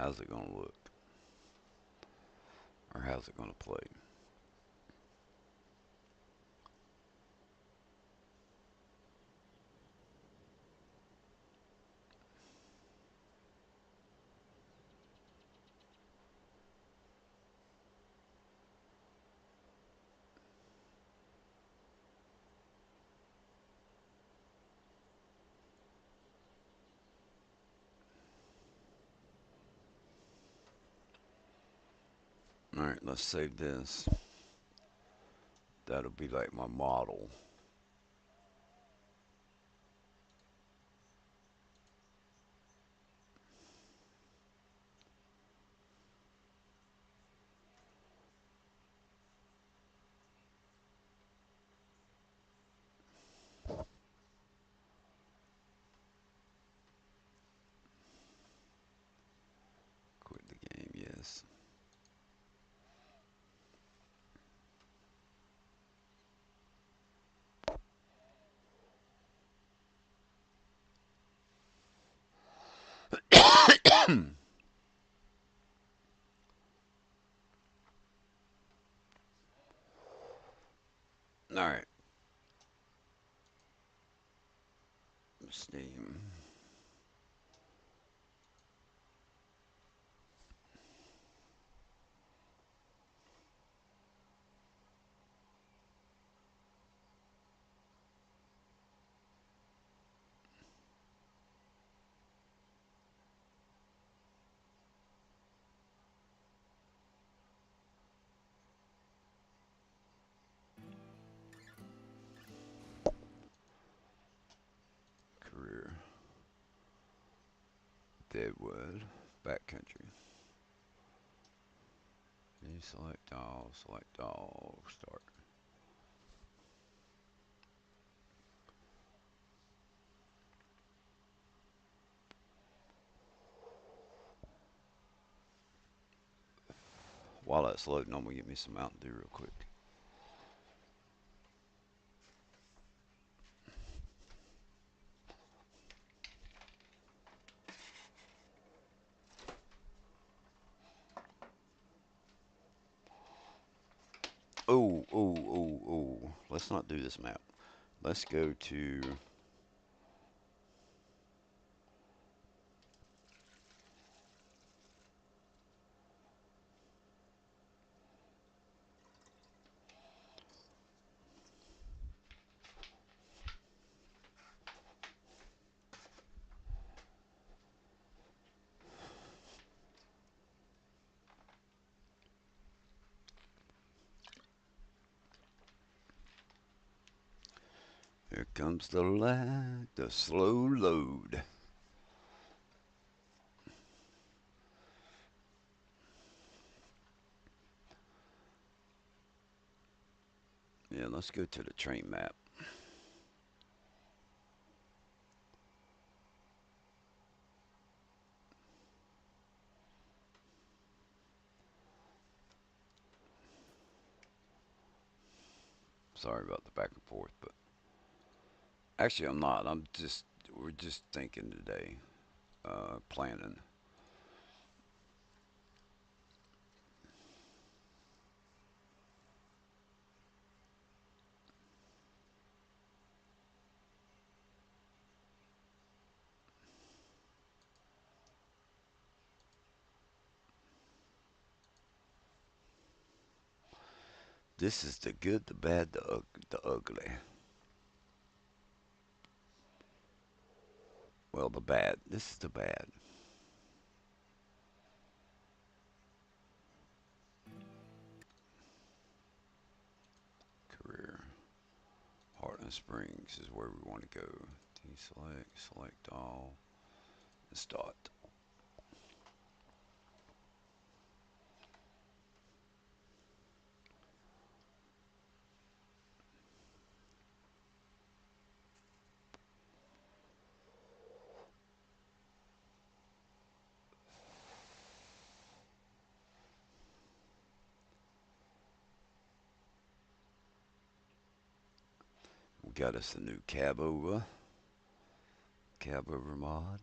How's it going to look? Or how's it going to play? Alright, let's save this. That'll be like my model. Quit the game, yes. Alright, Steam. Career. Deadwood. Backcountry. You select all, start. While that's loading, I'm gonna get me some Mountain Dew real quick. Oh, oh, oh, oh. Let's not do this map. Let's go to. Here comes the lag, the slow load. Yeah, let's go to the train map. Sorry about the back and forth, but actually I'm not. We're just thinking today, planning. This is the good, the bad, the ugly. Well, the bad. This is the bad. Career. Heartland Springs is where we want to go. Select all, and start. We got us a new cab over mod.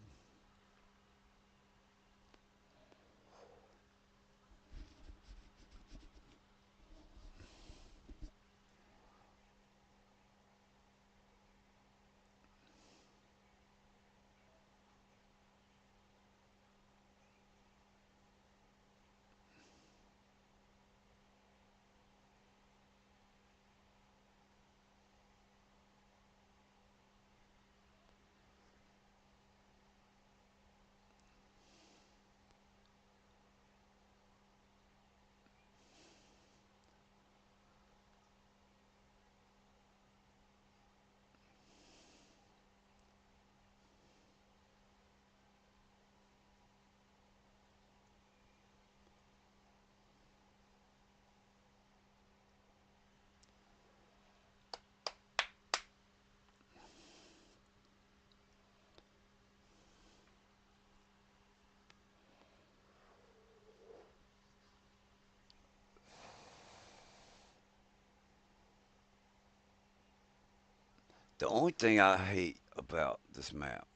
The only thing I hate about this map,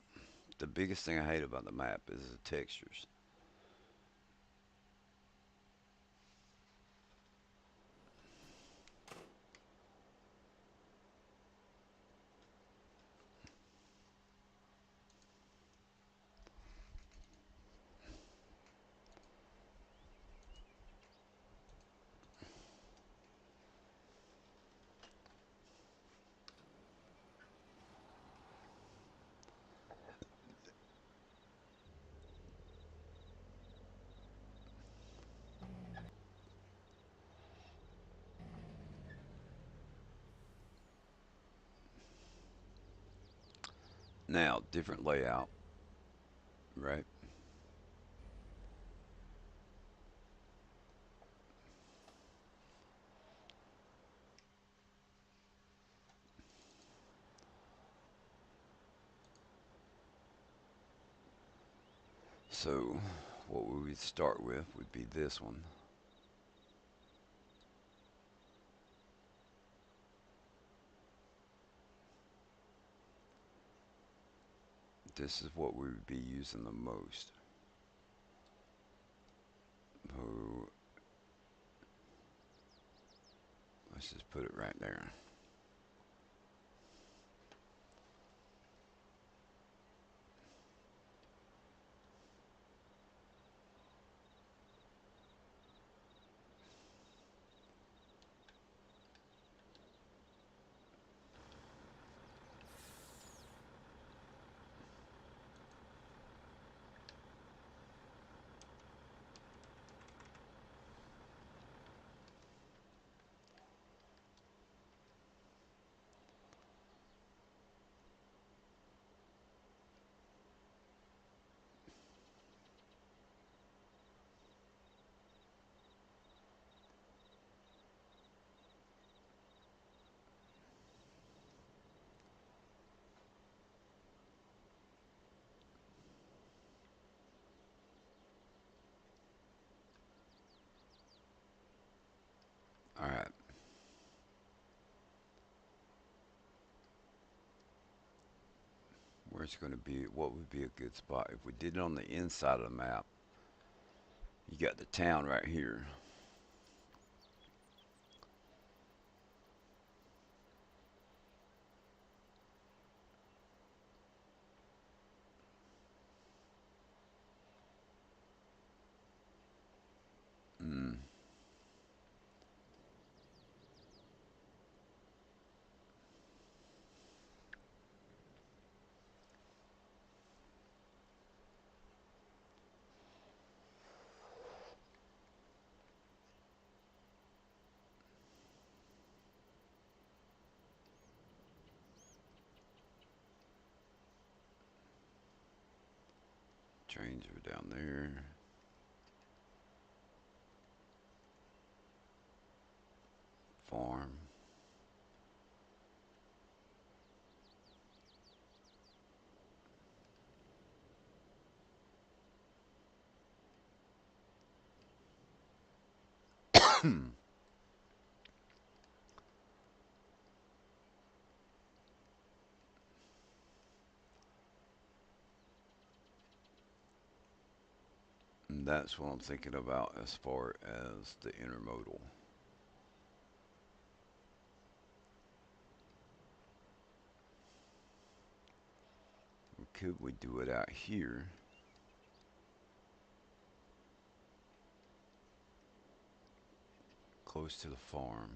the biggest thing I hate about the map is the textures. Now, different layout, right? So, what we would start with would be this one. This is what we would be using the most. So, let's just put it right there. All right. Where's going to be, what would be a good spot? If we did it on the inside of the map, you got the town right here. Mm, trains are down there. Farm. And that's what I'm thinking about as far as the intermodal. Could we do it out here, close to the farm?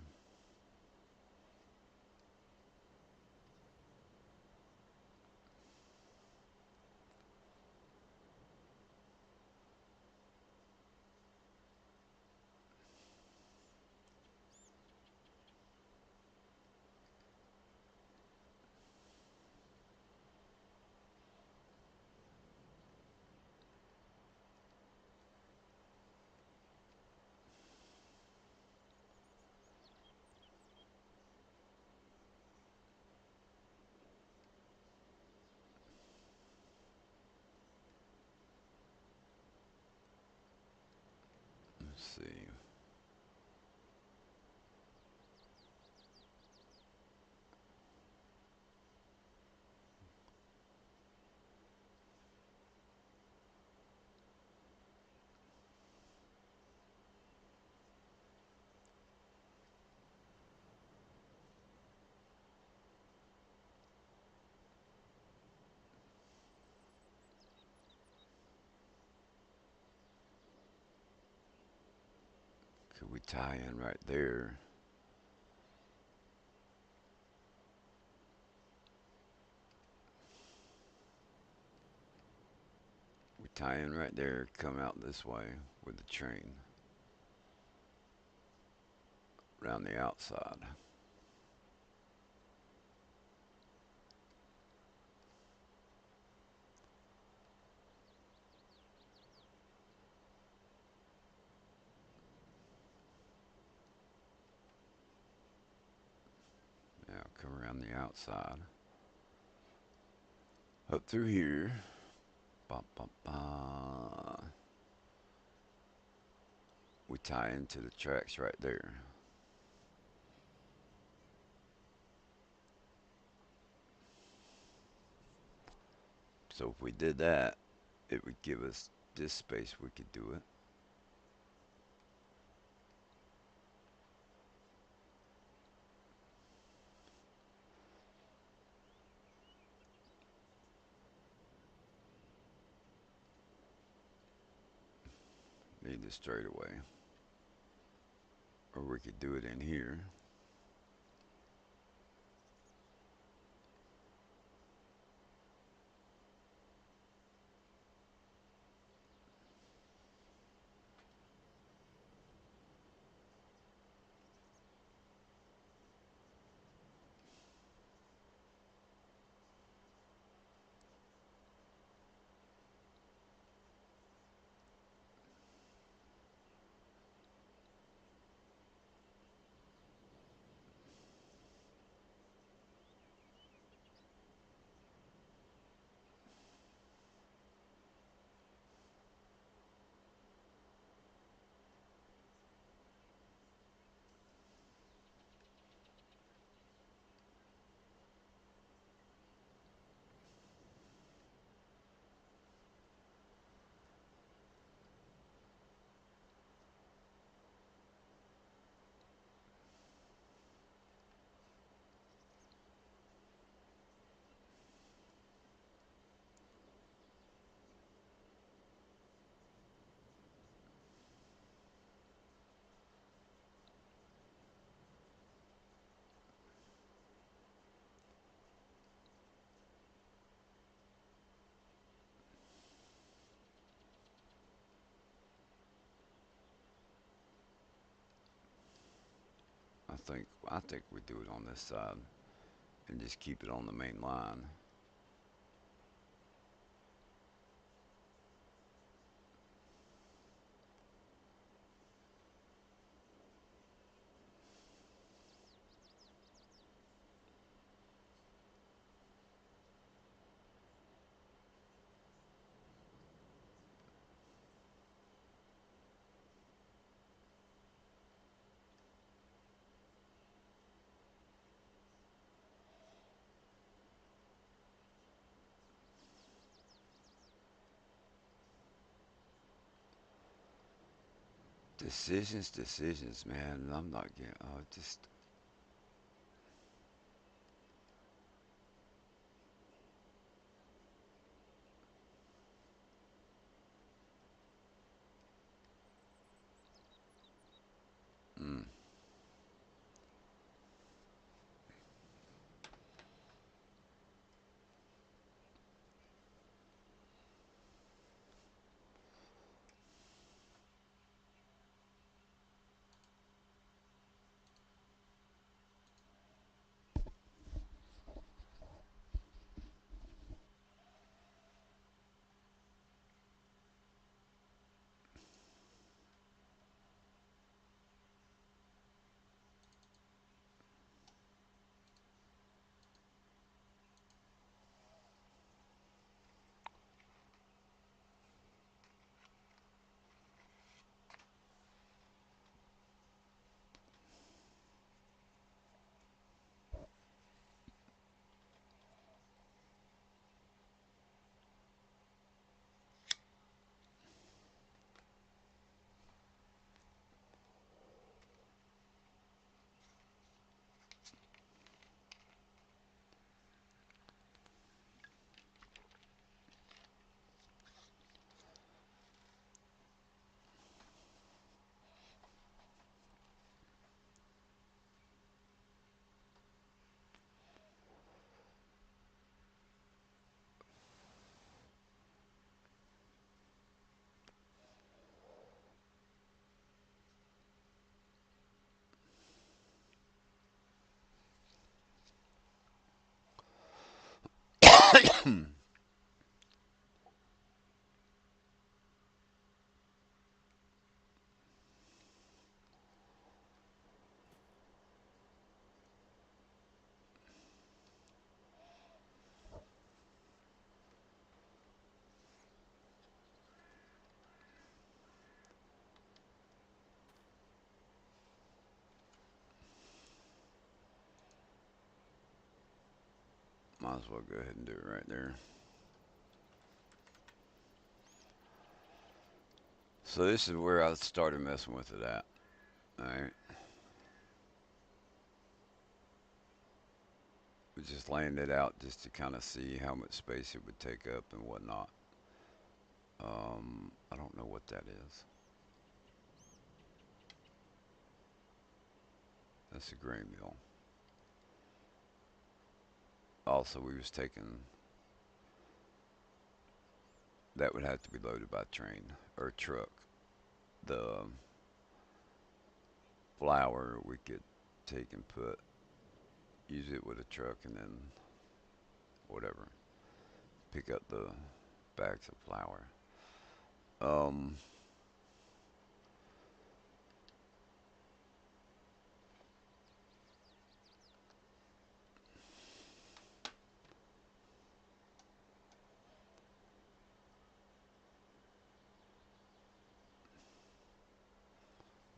Let's see. Could we tie in right there? We tie in right there, come out this way with the train around the outside. Now come around the outside. Up through here. Ba, ba, ba. We tie into the tracks right there. So if we did that, it would give us this space we could do it. Need the straightaway. Or we could do it in here. I think we do it on this side and just keep it on the main line. Decisions, man. I'm not getting. Oh, just. Mm. Might as well go ahead and do it right there. So this is where I started messing with it at. Alright. We just laying it out just to kind of see how much space it would take up and whatnot. I don't know what that is. That's a grain mill. Also, we was taking that would have to be loaded by train or truck. The flour we could take and put, use it with a truck, and then whatever, pick up the bags of flour. Um,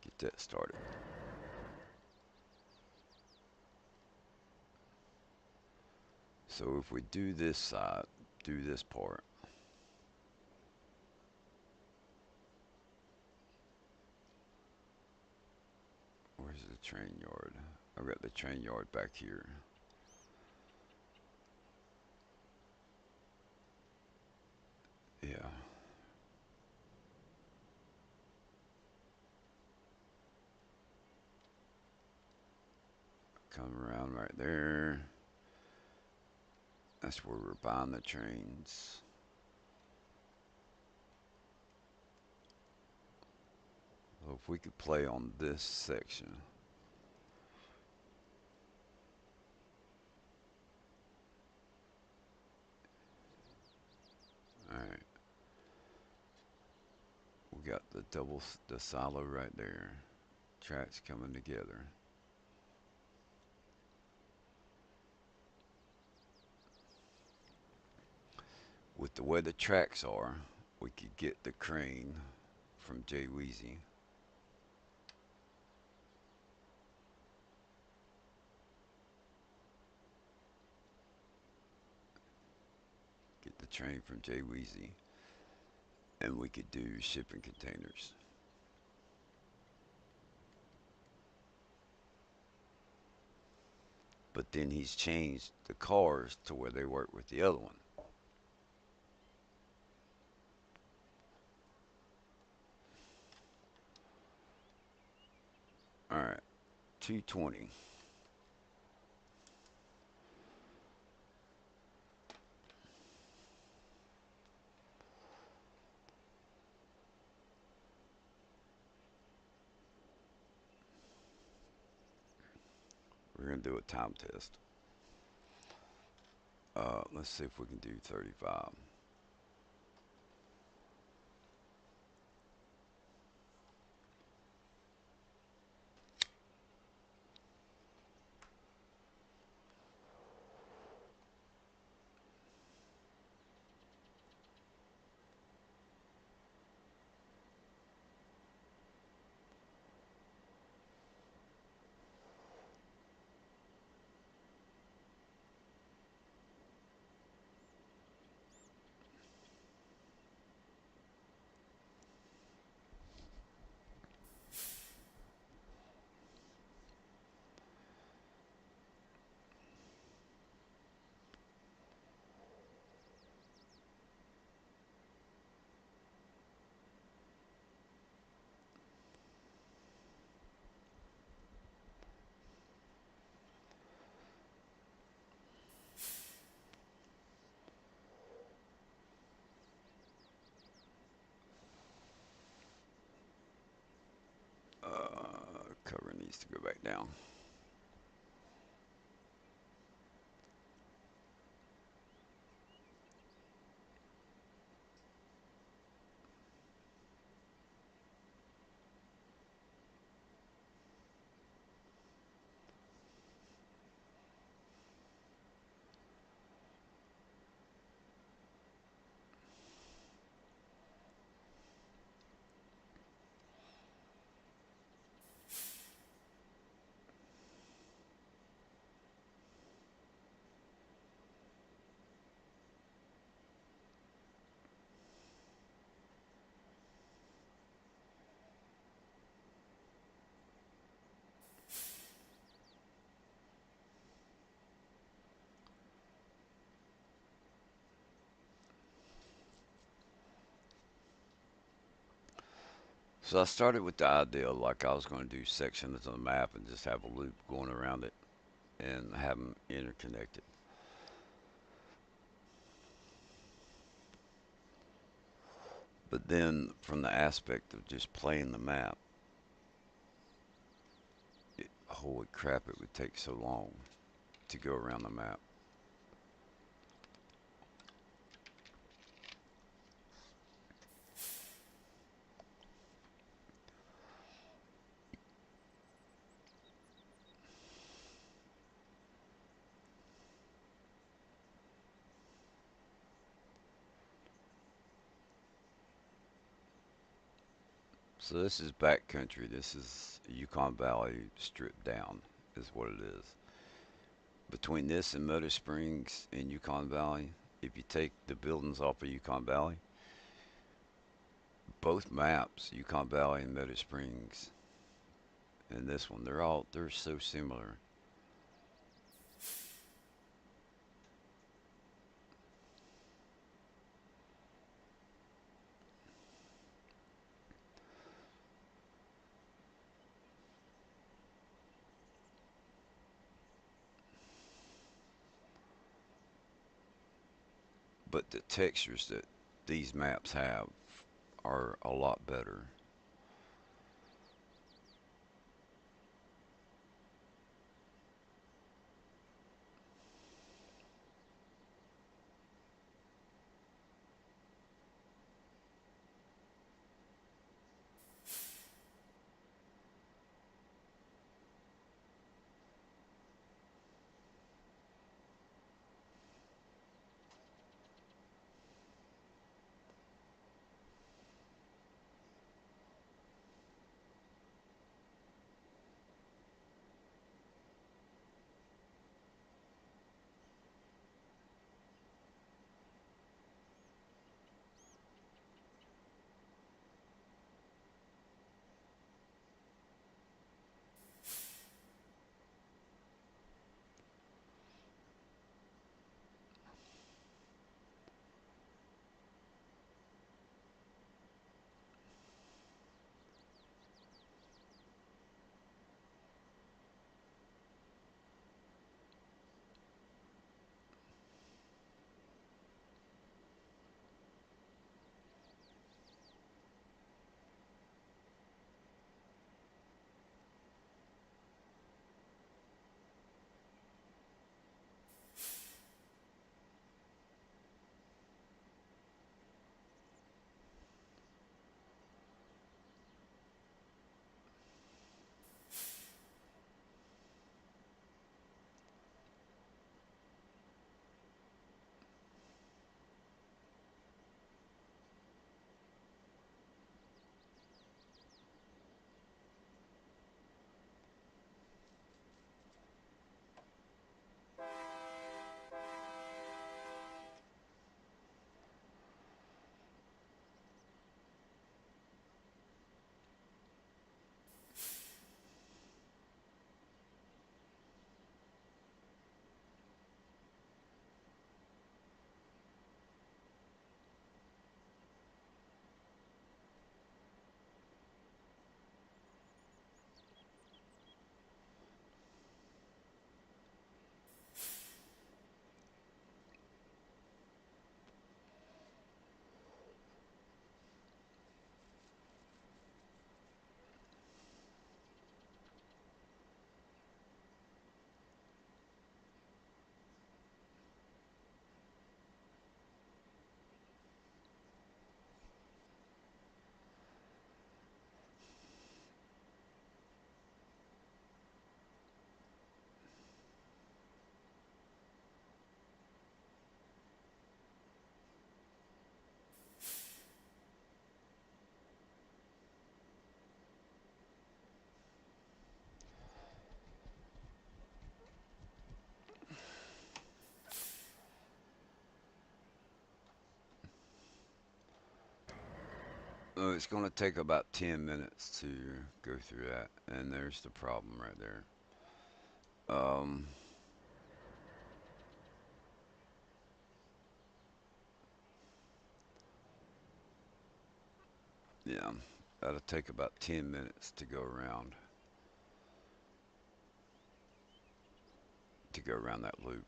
get that started. So if we do this side, do this part, where's the train yard? I've got the train yard back here. Yeah, come around right there. That's where we're buying the trains. So if we could play on this section. Alright, we got the silo right there. Tracks coming together. With the way the tracks are, we could get the crane from Jay Weezy. Get the train from Jay Weezy, and we could do shipping containers. But then he's changed the cars to where they work with the other one. All right, 220. We're gonna do a time test. Let's see if we can do 35. Cover needs to go back down. So I started with the idea like I was going to do sections of the map and just have a loop going around it and have them interconnected. But then, from the aspect of just playing the map, holy crap, it would take so long to go around the map. So this is backcountry. This is Yukon Valley stripped down, is what it is. Between this and Motor Springs in Yukon Valley, if you take the buildings off of Yukon Valley, both maps, Yukon Valley and Motor Springs, and this one, they're so similar. But the textures that these maps have are a lot better. It's going to take about 10 minutes to go through that, and there's the problem right there. Um, yeah. That'll take about 10 minutes to go around that loop.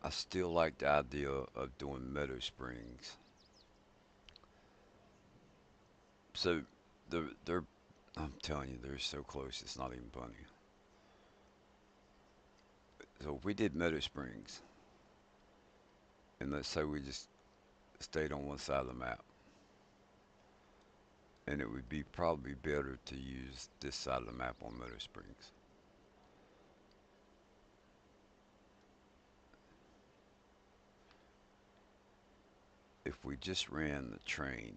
I still like the idea of doing Meadow Springs. So they're I'm telling you, they're so close. It's not even funny. So if we did Meadow Springs, and let's say we just stayed on one side of the map, and it would be probably better to use this side of the map on Meadow Springs. If we just ran the train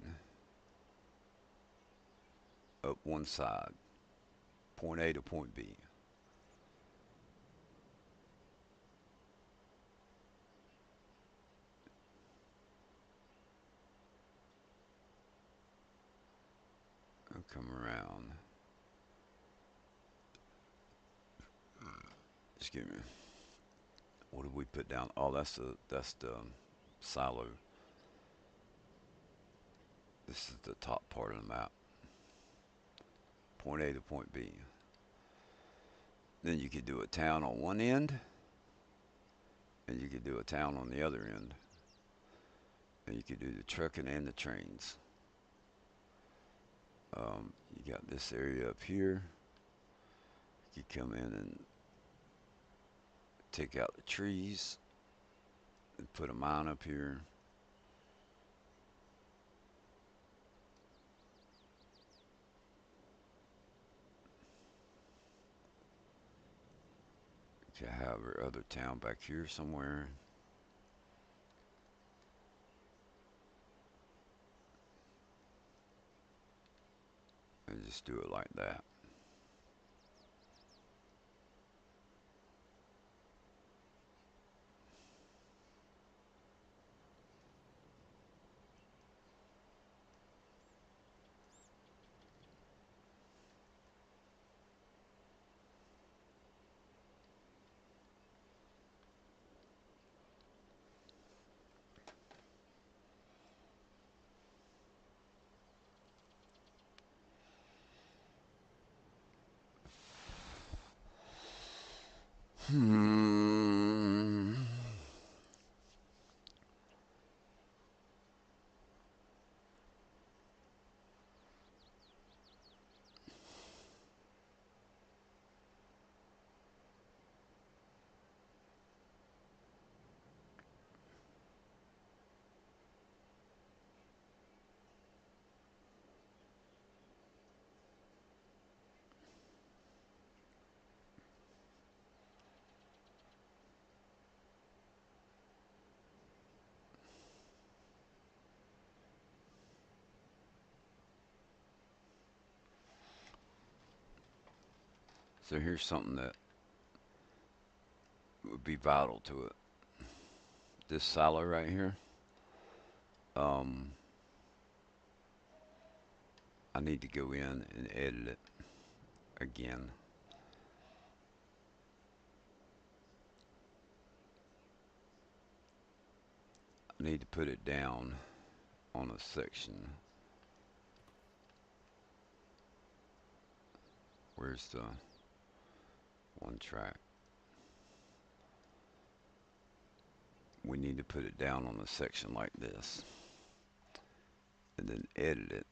up one side, point A to point B, and come around. Excuse me. What did we put down? Oh, that's the silo. This is the top part of the map. Point A to point B. Then you could do a town on one end, and you could do a town on the other end, and you could do the trucking and the trains. You got this area up here. You come in and take out the trees and put a mine up here. You have our other town back here somewhere, and just do it like that. Hmm. So here's something that would be vital to it. This silo right here. Um, I need to go in and edit it again. I need to put it down on a section. Where's the one track? We need to put it down on a section like this, and then edit it.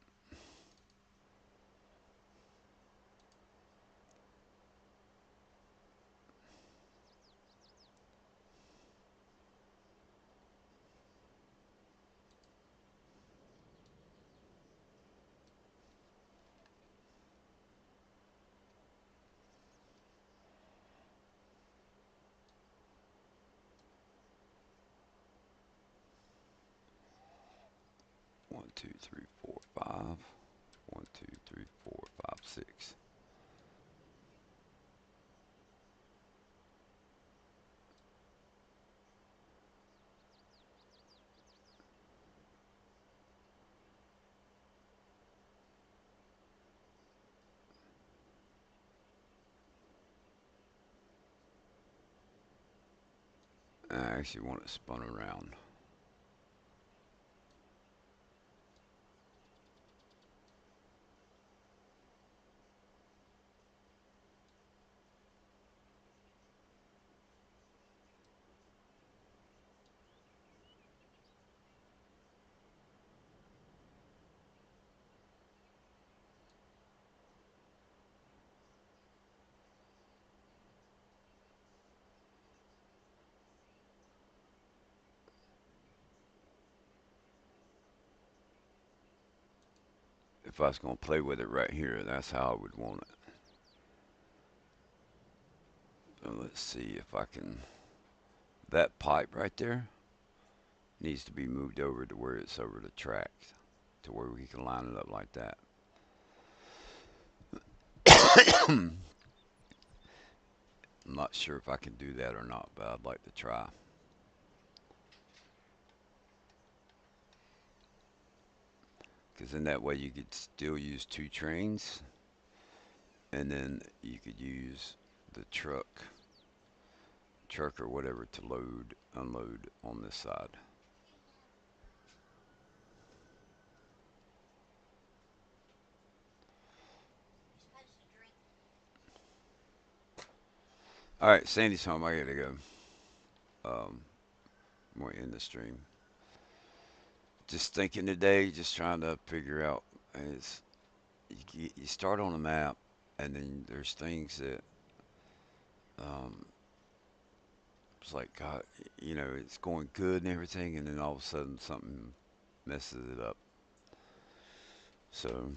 One, two, three, four, five. One, two, three, four, five, six. I actually want it spun around. If I was going to play with it right here, that's how I would want it. So let's see if I can. That pipe right there needs to be moved over to where it's over the track, to where we can line it up like that. I'm not sure if I can do that or not, but I'd like to try. Because in that way you could still use two trains, and then you could use the truck or whatever to load, unload on this side. All right, Sandy's home. I gotta go. Um, More in the stream. Just thinking today, just trying to figure out. Is you start on a map, and then there's things that um, it's like God, it's going good and everything, and then all of a sudden something messes it up. So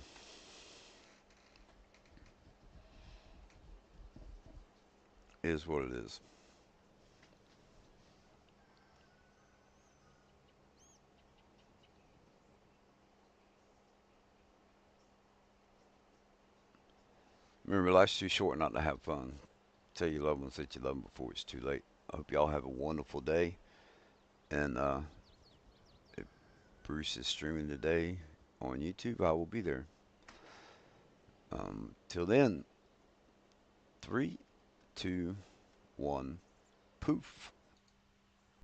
it is what it is. Remember, life's too short not to have fun. Tell your loved ones that you love them before it's too late. I hope y'all have a wonderful day. And if Bruce is streaming today on YouTube, I will be there. Till then, three, two, one, poof.